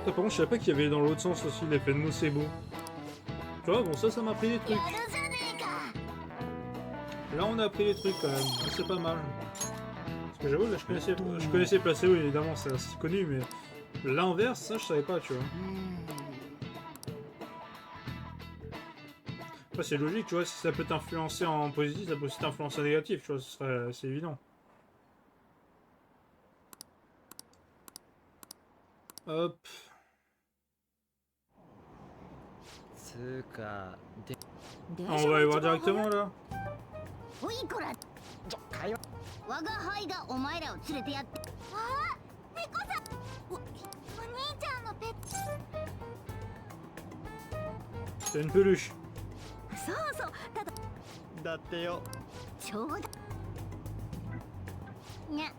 Par contre, je savais pas qu'il y avait dans l'autre sens aussi l'effet de nocebo. Tu vois, bon, ça m'a appris des trucs. やるじゃねえか Là, on a appris des trucs quand même. C'est pas mal. Parce que j'avoue, là, je connaissais placebo, évidemment, c'est assez connu, mais l'inverse, ça, je savais pas, tu vois. Après, c'est logique, tu vois, si ça peut t'influencer en positif, ça peut aussi t'influencer en négatif, tu vois, c'est évident. Hop. つうか、で、 Ah, on va aller voir directement là. おいこらちょ、会話。我が輩がお前らを連れてやってああ猫さんお兄ちゃんのペット C'est une peluche. そうそうただだってよ。ちょうだにゃ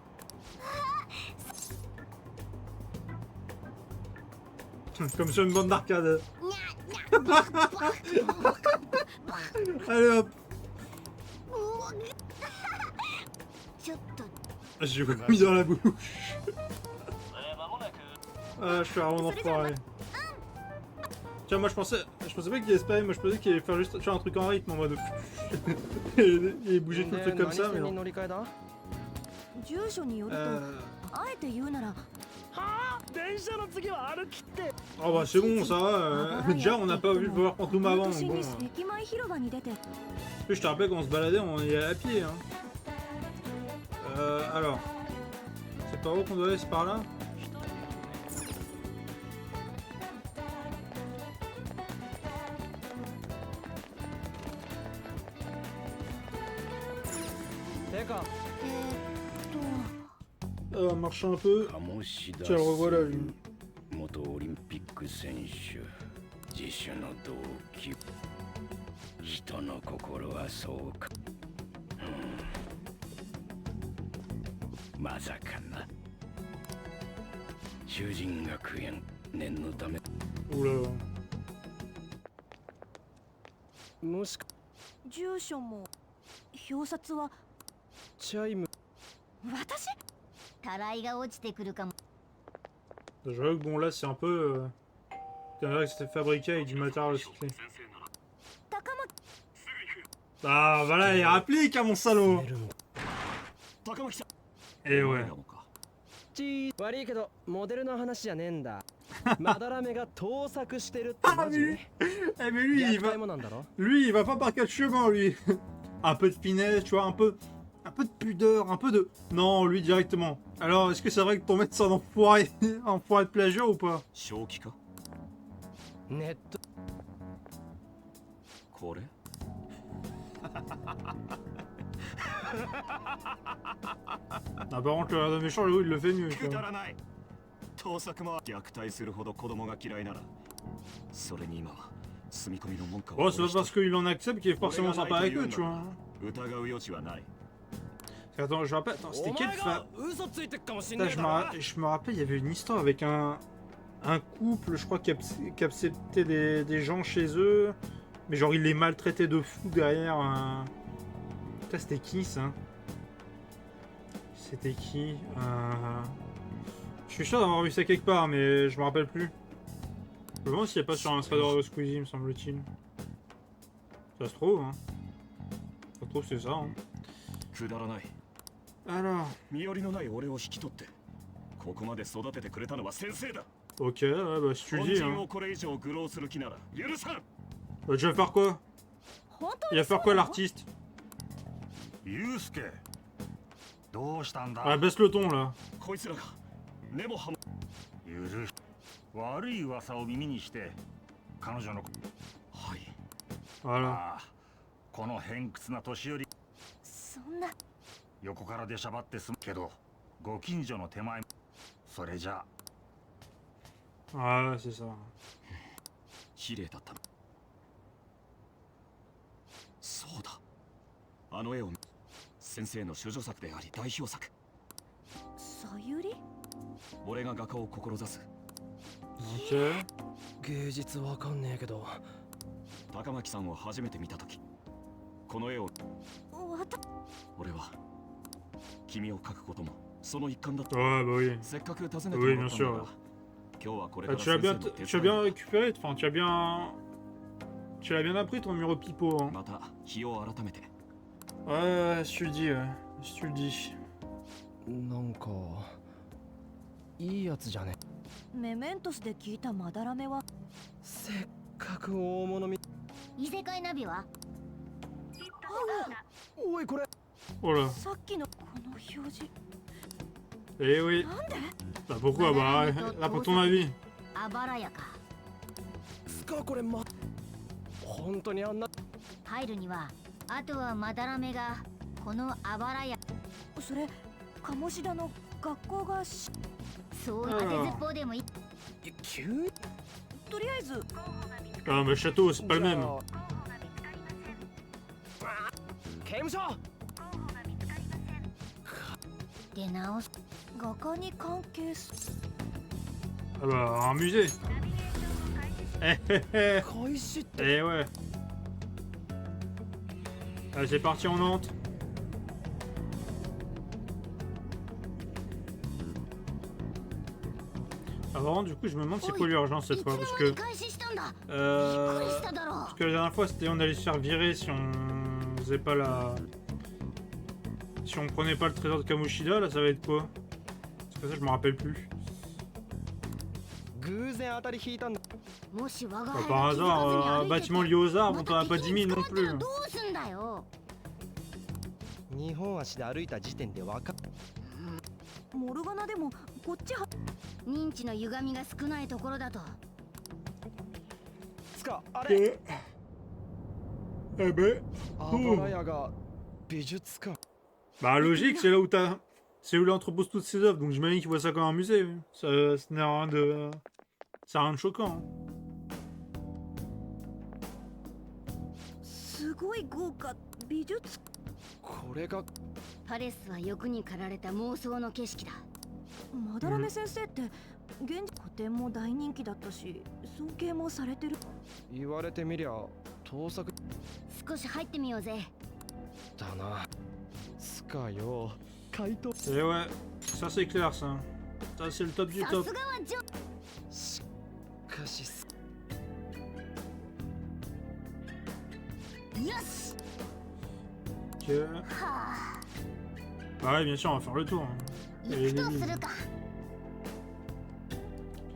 Comme sur une bande d'arcade. にゃにゃバッバッバッバッ Allez hop. うわちょっと J'ai mis dans la bouche. Ah, je suis vraiment enfoiré. Tiens, moi je pensais pas qu'il allait spammer, moi je pensais qu'il allait faire juste un truc en rythme en mode. et bouger tout le truc comme ça, mais 何線に non. 乗り換えだ？住所によると、あえて言うならはあ、電車の次は歩きって。 Oh bah c'est bon, ça va. Déjà, on n'a pas vu le voir Pantoum この avant, 年 donc bon. に駅前広場に出て Je te rappelle quand on se baladait, on y allait à pied. Hein. Alors. C'est par où qu'on doit aller? C'est par là? D'accord. On marche un peu. 鴨志田 Tiens, le revoilà lui. 元オリンピック選手自主の動機人の心はそうか、まさかな囚人学園念のため Oula. もしか住所も表札はチャイム私？たらいが落ちてくるかも。 J'avoue que bon là c'est un peu... C'est vrai que c'était fabriqué avec du matériel recyclé. 高松 Ah voilà, il réplique à mon salaud. 高巻さん Et ouais. ちー悪いけどモデルの話じゃねえんだまだらめが盗作してるってマジ Eh mais lui il 虐 va... 待もなんだろ Lui il va pas par quatre chemins lui. Un peu de finesse, tu vois, un peu de pudeur, un peu de... Non, lui directement. Alors, est-ce que c'est vrai que ton maître c'est un enfoiré de plagiat ou pas? 正気かネットこれ Ah par contre le méchant il le fait mieux. くだらない盗作も虐待するほど子供が嫌いならそれに今は住み込みの門下 Oh, c'est pas parce qu'il en accepte qu'il est forcément sympa avec eux, tu vois. 疑う余地はない Attends, je rappelle, attends, c'était お quelle 前 fa... が嘘ついてっかもしん Putain, ねえだろ je me rappelle, il y avait une histoire avec un couple, je crois, qui acceptait des gens chez eux, mais genre il les maltraitait de fou derrière. Putain, c'était qui ça? C'était qui? Je suis sûr d'avoir vu ça quelque part, mais je me rappelle plus. Je me demande s'il n'y a pas sur un Insider de Squeezie, me semble-t-il. Ça se trouve, hein. Ça se trouve, c'est ça, hein. くだらない Alors, 身寄りのない俺を引き取ってここまで育ててくれたのは先生だ ok, ouais, bah si tu le 恩 dis, 人 hein. をこれ以上愚弄する気なら許さん Bah, tu vas faire quoi? 本当 Il に va faire quoi l'artiste? ユウスケどうしたんだ Ah, baisse le ton là. こいつらが根も葉も許し悪い噂を耳にして彼女のはい Voilà. ああこの偏屈な年寄りそんな横から出しゃばって済むけどご近所の手前それじゃ Ouais, c'est ça. 綺麗だったそうだあの絵を先生の処女作であり代表作さゆり俺が画家を志す Ok. 芸術わかんねえけど高巻さんを初めて見た時この絵をわた俺は君を描くこともその一環だった Ouais, bah oui. せっかく訪ねて Oui, もら bien ったんだ sûr. が今日はこれ Ah, から tu as 先生 bien, の手 tu as 伝い bien récupéré, enfin, tu as bien appris ton numéro pipeau. Hein. また日を改めて Ouais, si tu le dis, ouais. Si tu le dis. なんかいいやつじゃねメメントスで聞いたまだらめはせっかく大物み異世界ナビは？おいこれ Oh là. さっきのこの表示 Eh oui. なんで Bah pourquoi? Bah, là, pour ton avis. あばらやか。つかこれ本当にあんな入るには、あとはまだらめがこのあばらや。それ鴨志田の学校がそう当てずっぽうでもいい。急にとりあえず Ah, mais le château, c'est pas le même. 刑務所出直す。画家に関係す Ah bah, un musée. Eh, eh, eh. 開始って Eh ouais. Allez, c'est parti en Nantes. Avant, du coup, je me demande c'est quoi l'urgence cette fois, parce que... 開始したんだ。 Euh... びっくりしただろう。 Parce que la dernière fois, c'était on allait se faire virer si on faisait pas la... Si on prenait pas le trésor de Kamoshida, là, ça va être quoi? Parce que ça, je me rappelle plus. 偶然当たり引いたんだもし我が Bah, 輩 par が気づかずに hasard, 歩 un いてて bâtiment lié aux arbres, on t'en a ま pas た 10 000 non 敵に捕まった plus. らどうすんだよ。日本足で歩いた時点でわかモルガナでもこっちは認知の歪みが少ないところだと。つかあれ Eh ben... あばら屋が美術館 Bah logique, c'est là où t'as... C'est où il entrepose toutes ses œuvres, donc j'imagine qu'il voit ça comme un musée. Ça n'a rien de... Ça n'a rien de choquant. Hein. すごい豪華美術これがパレスは欲に駆られた妄想の景色だ。まだらめ先生って現古典も大人気だったし尊敬もされてる。言われてみりゃ盗作少し入ってみようぜ。だな。つかよ怪盗。 Et ouais, ça c'est clair ça. Ça c'est le top du さ top. すがはジョしかしよし。 Ok. はあ。 Bah ouais, bien sûr, on va faire le tour. Hein. 行 Et くと les す villes. るか。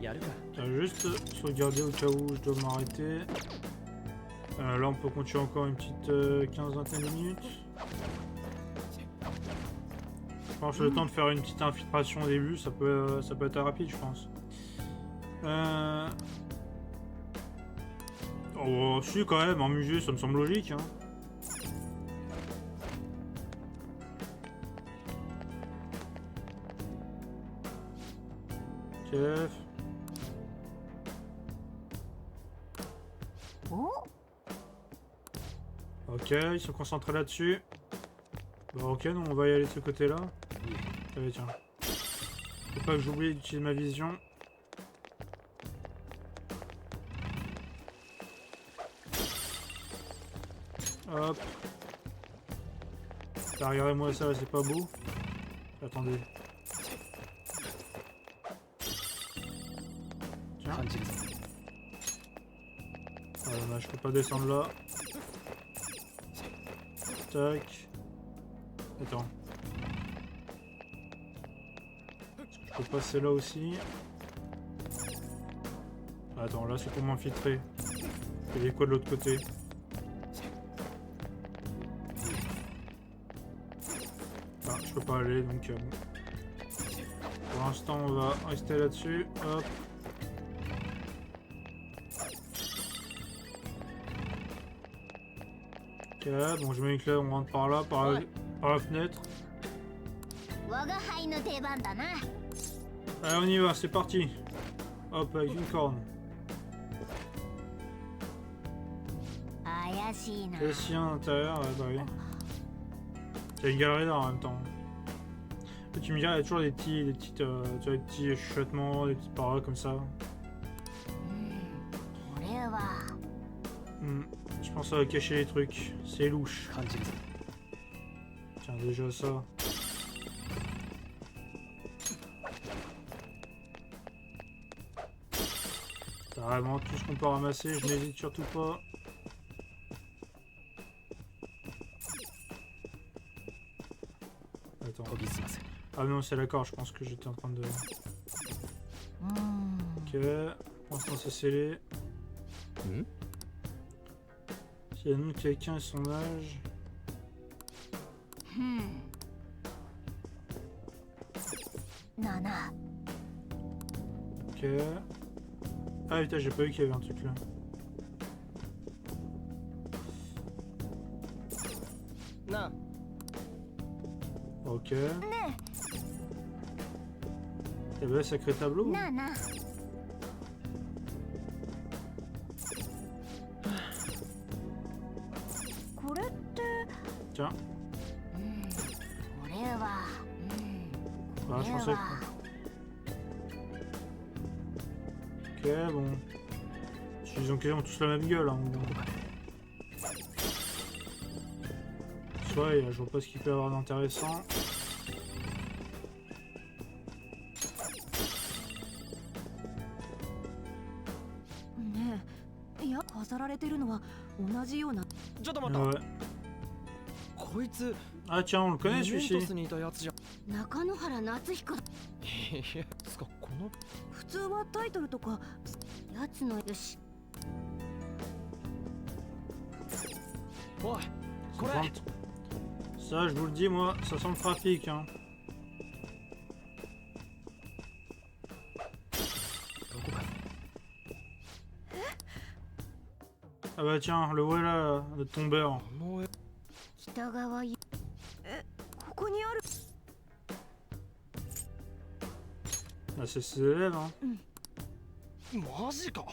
やるか。 Juste sauvegarder au cas où je dois m'arrêter. Là on peut continuer encore une petite 15-20 minutes. Je pense que le temps de faire une petite infiltration au début, ça peut être rapide, je pense. Oh, si quand même, en musée, ça me semble logique. Hein. Chef. Ok, ils sont concentrés là-dessus. Bah ok, non, on va y aller de ce côté-là. Allez, tiens. Faut pas que j'oublie d'utiliser ma vision. Hop. Là, regardez-moi ça, c'est pas beau. Attendez. Tiens. Ah, dommage, je peux pas descendre là. Tac. Attends. Est-ce que je peux passer là aussi? Attends, là c'est pour m'infiltrer. Il y a quoi de l'autre côté? Ah, je peux pas aller donc bon. Pour l'instant on va rester là-dessus. Hop. Ok, bon je mets que là on rentre par là, par la fenêtre. Allez on y va, c'est parti. Hop, avec une corne. Et si à l'intérieur, bah oui. C'est une galerie d'art en même temps. Et tu me diras, il y a toujours des petits chuchotements, des petites paroles comme ça. Je pense que ça va cacher les trucs. C'est louche. Tiens, déjà ça. T'as vraiment tout ce qu'on peut ramasser, je n'hésite surtout pas. Attends. Ah non, c'est d'accord, je pense que j'étais en train de... Ok, pour l'instant c'est scellé. S'il y a nous quelqu'un et son âge... Ok... Ah putain, j'ai pas vu qu'il y avait un truc là. Non. Ok. Eh ben, sacré tableau. Tiens. Ah, je pensais que... Ok, bon. Ils ont quasiment tous la même gueule. Hein. Soit, je vois pas ce qu'il peut y avoir d'intéressant. Ouais. Ah tiens, on le connaît celui-ci. 中野原夏彦。普通はタイトルとかやつのよし。Ça, je vous le dis, moi, ça sent le trafic. Hein. Ah bah tiens, le voilà, le tombeur. Ah, c'est ses élèves, hein. マジか。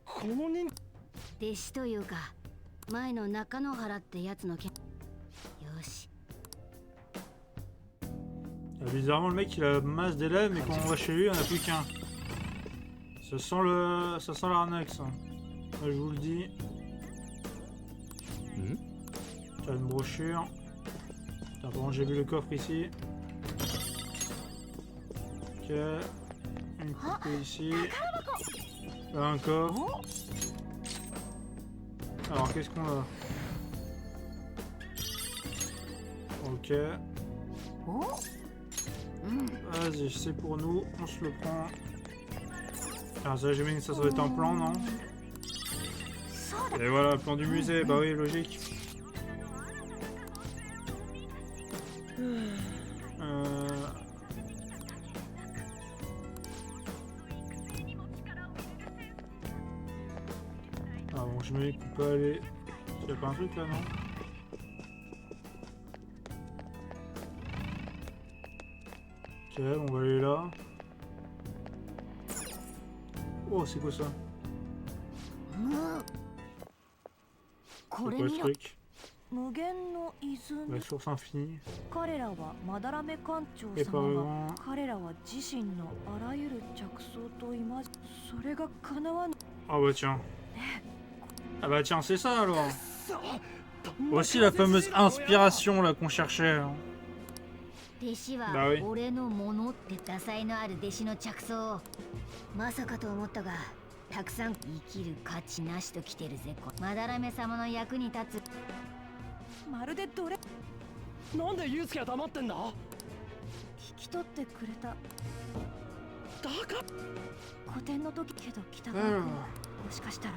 この人弟子というか前の中野原ってやつのよし。 Bizarrement, le mec il a masse d'élèves, mais quand on va chez lui, on a plus qu'un. Ça sent l'arnaque, ça. Là, je vous le dis. T'as une brochure. Attends, par contre, j'ai vu le coffre ici. Ok. Une poupée ici. Là, un coffre. Alors, qu'est-ce qu'on a? Ok. Vas-y, c'est pour nous. On se le prend. Ah, ça, j'imagine que ça doit être un plan, non? Et voilà, plan du musée. Bah oui, logique. Ah bon, je me dis qu'on peut aller... Y'a pas un truc là, non? Ok, on va aller là. Oh, c'est quoi ça? C'est quoi ce truc? La source infinie. Et par devant. Ah bah tiens. Ah bah tiens, c'est ça alors. Voici la fameuse inspiration là qu'on cherchait. Hein. 弟子はだおい俺のものってダサいのある弟子の着想をまさかと思ったがたくさん生きる価値なしと来てるぜまだらめ様の役に立つまるでどれなんでユウスケは黙ってんだ？引き取ってくれただか古典の時けど北川君もしかしたら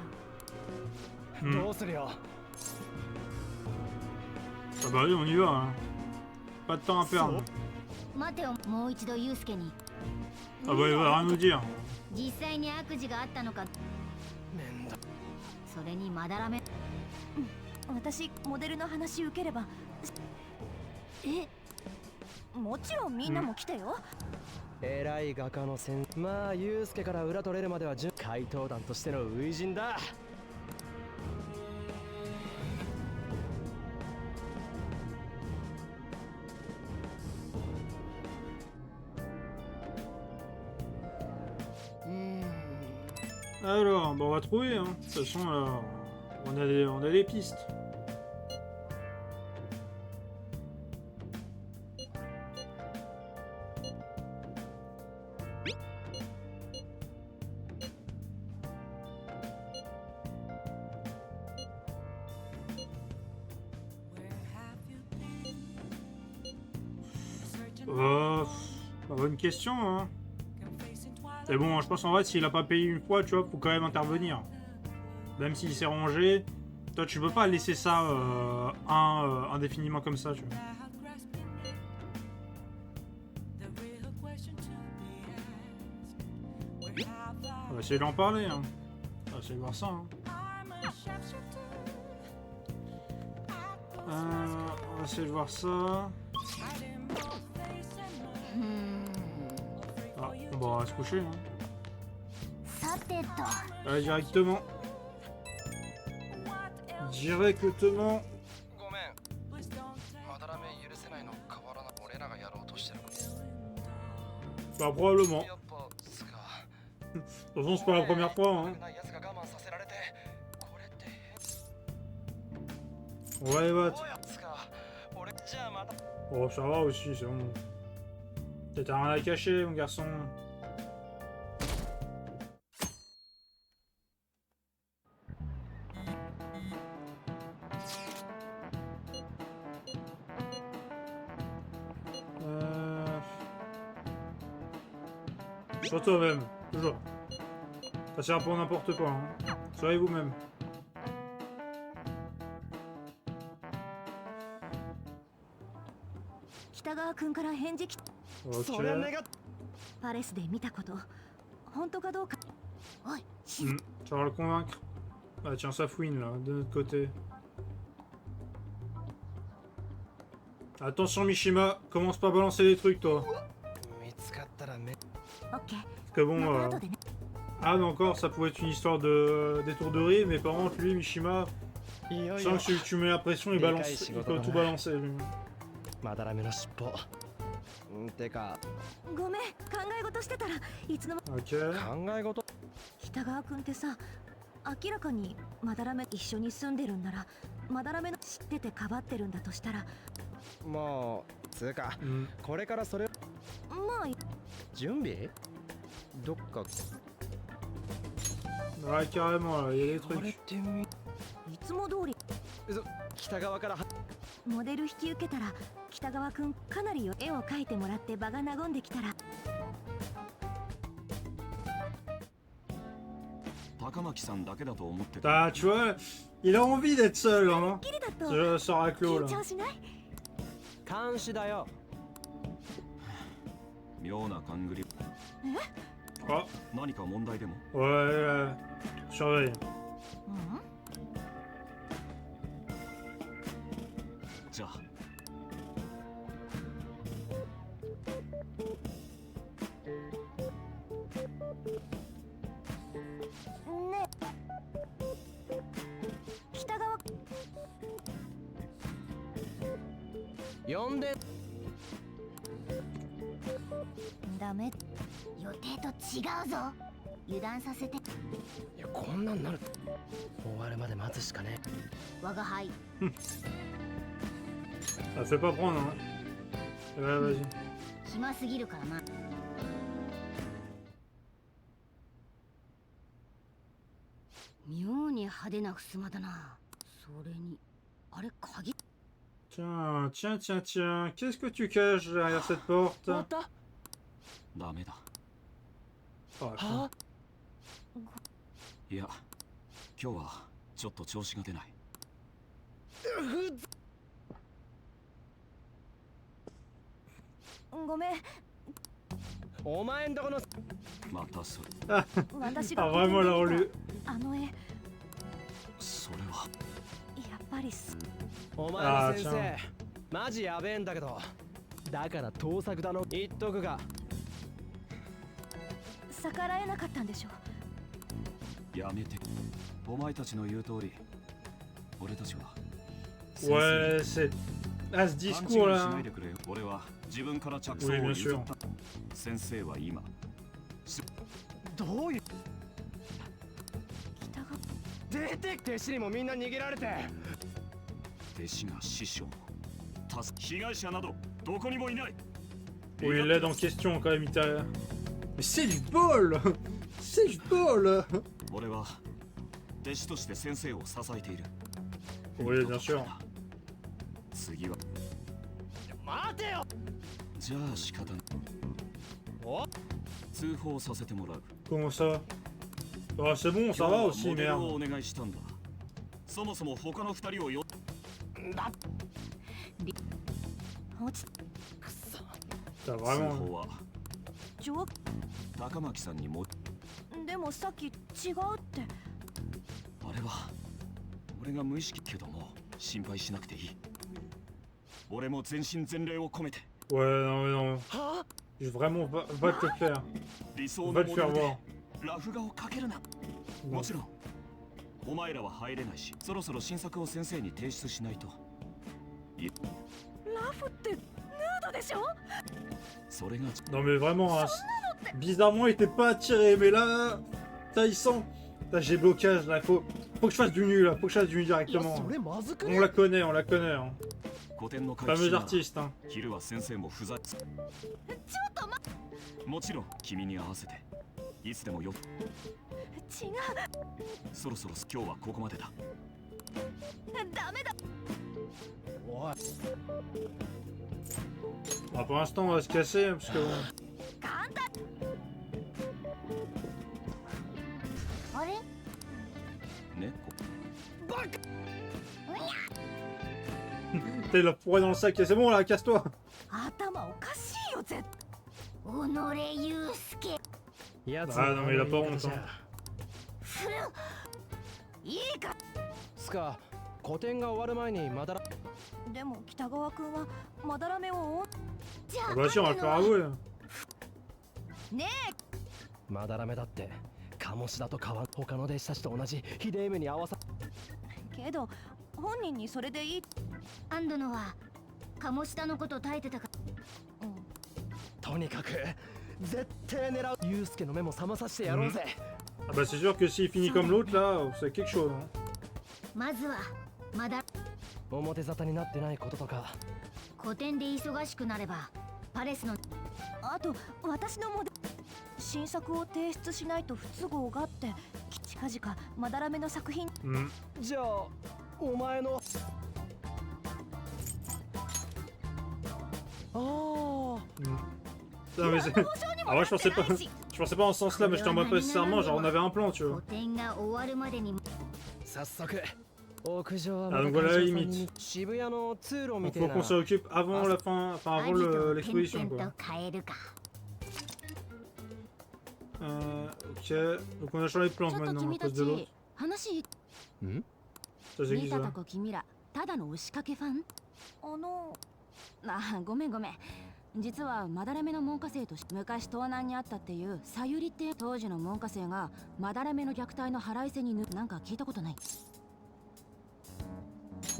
どうするよ。 Ah bah oui, on y va. Hein. Pas de temps à perdre. 待てよもう一度ユウスケに Ah bah il va rien nous dire. 実際に悪事があったのかそれにまだらめ私モデルの話受ければもちろんみんなも来てよ、偉い画家の先生まあユウスケから裏取れるまでは怪盗団としての初陣だ。Alors, bah on va trouver. Hein. De toute façon, on a des pistes. Bonne question, hein. Mais bon, je pense en vrai, s'il a pas payé une fois, tu vois, faut quand même intervenir. Même s'il s'est rangé, toi, tu peux pas laisser ça indéfiniment comme ça, tu vois. On va essayer d'en parler, hein. On va essayer de voir ça, hein. On va essayer de voir ça. Ah, bon, on va se coucher, hein. Allez, directement. Directement. Bah, probablement. De toute façon, c'est pas la première fois, hein. Ouais, what? Oh, ça va aussi, c'est bon. T'as rien à cacher, mon garçon. Sois toi-même, toujours. Ça sert pour n'importe quoi, hein. Soyez vous-même. Ok. パレスで見たこと本当かどうかおい Ça va le convaincre. Ah tiens, ça fouine là, de notre côté. Attention Mishima, commence pas à balancer des trucs toi. Parce que bon... Ah mais encore, ça pouvait être une histoire de d'étourderie, mais par contre lui, Mishima, sans que tu mets la pression, il balance, il peut tout balancer lui. まだらめの尻尾てかごめん、考え事してたらいつの間 Ok. 考え事北川君ってさ、明らかにまだらめ一緒に住んでるんなら、まだらめの知っててかばってるんだとしたら、もうつうか、これからそれまあ準備どっか Ouais, carrément, là, il y a des これっ trucs. てみいつも通り北側からモデル引き受けたら、北川君かなり絵を描いてもらって場が和んできたら、高巻さんだけだと思ってた。 Ah, tu vois, il a envie d'être seul, hein. きりだと Je sors à clos, 緊 là. 張しない？監視だよ。妙な勘繰り。 Ah, 何か問題でも？ ouais, surveille. じゃあ。ねえ、北川呼んでダメ。予定と違うぞ。油断させて。いやこんなんなる終わるまで待つしかね我が輩。 Ça fait pas prendre, hein. Ouais, vas-y. 暇すぎるからな。妙に派手な襖だな。それに、あれ鍵。 Tiens, tiens, tiens, tiens. Qu'est-ce que tu caches derrière cette porte? 終わったダメだ。 Oh, は いや、今日はちょっと調子が出ない。ごめん、お前んとこのまたそれ。私 Ah, が vraiment, là, on lui. あの絵、やっそれは。ぱりお前の先生マジやべえんだけど、だから盗作だの言っとくが逆らえなかったんでしょ。やめて。お前たちの言う通り、俺たちは。 Ouais, c'est. Ah, ce 勘 discours 違いし là. ないでくれよ。俺は自分から着想を Oui, bien 譲 sûr. った。先生は今。どういう北川出て弟子にもみんな逃げられて弟子が師匠も被害者などどこにもいない。 Oui, il l'aide en question quand même, il t'a. Mais c'est du bol! C'est du bol! 俺は弟子として先生を支えている。 Oui, bien sûr. 次は。待てよじゃあ仕方ない。お通報させてもらう。 Comment ça? Ah, c'est bon, ça va aussi, モデル merde. をお願いしたんだ。そもそも他の二人をよ。落ち T'as 通 vraiment. 報は上高巻さんにも。でもさっき違うって。あれは俺が無意識けども心配しなくていい。俺も全身全霊を込めて。 Ouais, non, mais non. Je vraiment, va te le faire. 理想の Va モ te デ faire ルで voir. ラフ画をかけるな。もちろんお前らは入れないし、そろそろ新作を先生に提出しないと。ラフってヌードでしょ。それが Non, mais vraiment, hein, bizarrement, il était pas attiré. Mais là, ça, il sent. Là, j'ai blocage. Là, faut que je fasse du nu. Là, faut que je fasse du nu directement. それまずく On ね la connaît, on la connaît. Hein. 古典の Fameux artiste. Hein. 昼は先生も不在。ちょっともちろん君に合わせていつでもよ。違う。そろそろ今日はここまでだ。ダメだ。おい Bah, pour l'instant, on va se casser. Parce que bon. 簡単。あれ？ね。バカ T'es là pourri dans le sac. C'est bon, là, casse-toi. 頭おかしいよ絶己祐介。やつ Ah, non, mais il a pas honte. じゃ Hein. いいか。つか個展が終わる前にまだらでも北川君はまだらめを追う。じゃ Ah あ、 bah, si, on va le faire avouer. ねまだらめだって鴨志田と変わん他の弟子たちと同じひでえ目に合わさえ。けど本人にそれでいい。安堵のは鴨下のこと耐えてたか。とにかく絶対狙う。ユウスケの目も覚まさせてやろうぜ。Ah bah c'est sûr que s'il finit comme l'autre là, c'est quelque chose. Hein. まずはまだ表沙汰になってないこととか。古典で忙しくなればパレスのあと私のモデル新作を提出しないと不都合があって近々まだらめの作品、じゃあお前のNon, mais ah ouais, je pensais pas en ce sens-là, mais j'étais en mode pas nécessairement, genre on avait un plan, tu vois. 古典が終わるまでに早速屋上は Ah donc voilà la limite. 渋谷の通路み Donc た faut いな。 qu'on s'en occupe avant la fin, enfin avant アジトを l'exposition 点々 quoi. と変えるか Ok, donc on a changé de plan ちょっと maintenant à 君た cause de l'autre. ち話 Ça c'est 見 qui た ça? とこ君らただの押しかけファンごめん実はまだらめの門下生として昔東南にあったっていうさゆりって当時の門下生がまだらめの虐待の腹いせになんか聞いたことない。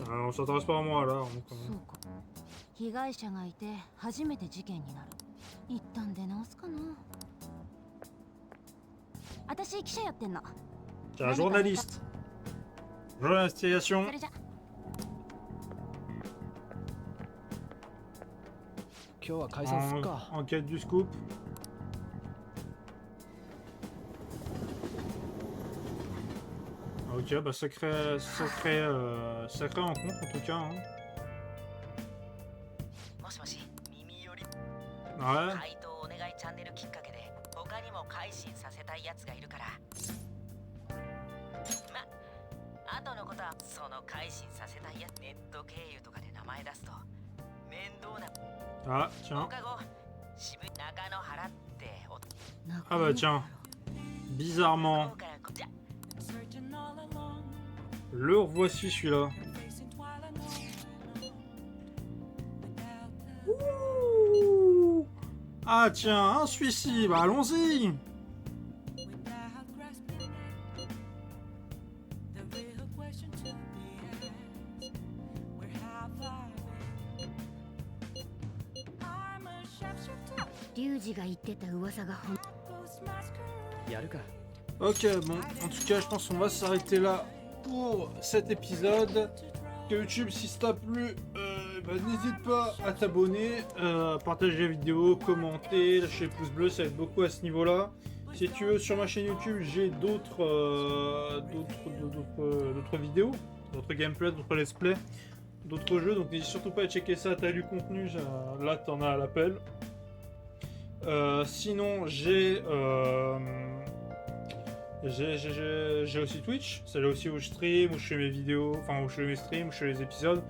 On s'intéresse pas à moi là. Donc, そうか被害者がいて初めて事件になる。一旦出直すかな。私記者やってんの。 T'es un journaliste. Journalistisation. それじゃ 今日は解散すっか。 Enquête du scoop. Ok, bah sacré rencontre en tout cas. Hein. もしもし、耳より。 Ouais. 回答お願いチャンネルきっかけで他にも改心させたいやつがいるから。後のことはその改心させたいやつネット経由とかで名前出すと面倒な。 Ah, tiens. 放課後、渋中野原ってお。 Ah bah tiens. Bizarrement. Le revoici celui-là. Ouh. Ah tiens, un celui-ci, bah allons-y. Ok, bon, en tout cas, je pense qu'on va s'arrêter là pour cet épisode. YouTube, si ça t'a plu, bah, n'hésite pas à t'abonner, partager la vidéo, commenter, lâcher le pouce bleu, ça aide beaucoup à ce niveau-là. Si tu veux, sur ma chaîne YouTube, j'ai d'autres vidéos, d'autres gameplays, d'autres let's play, d'autres jeux, donc n'hésite surtout pas à checker ça, t'as lu le contenu, là t'en as à l'appel. Sinon, j'ai aussi Twitch, c'est là aussi où je stream, où je fais mes vidéos, enfin où je fais mes streams, où je fais les épisodes.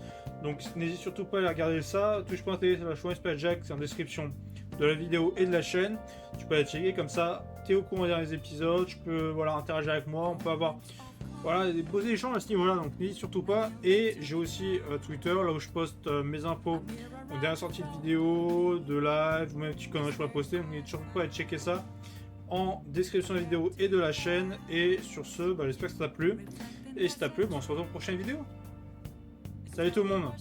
Donc n'hésite surtout pas à aller regarder ça. Twitch.tv/Jack, c'est en description de la vidéo et de la chaîne. Tu peux aller checker comme ça, tu es au courant des derniers épisodes, tu peux voilà, interagir avec moi, on peut avoir voilà, des beaux échanges à ce niveau-là, donc n'hésite surtout pas. Et j'ai aussi Twitter, là où je poste mes infos, donc dernière sortie de vidéo, de live, ou même petits conneries que je peux poster, donc n'hésite surtout pas à aller checker ça en description de la vidéo et de la chaîne. Et sur ce, bah, j'espère que ça t'a plu. Et si ça t'a plu, bah, on se retrouve pour une prochaine vidéo. Salut tout le monde!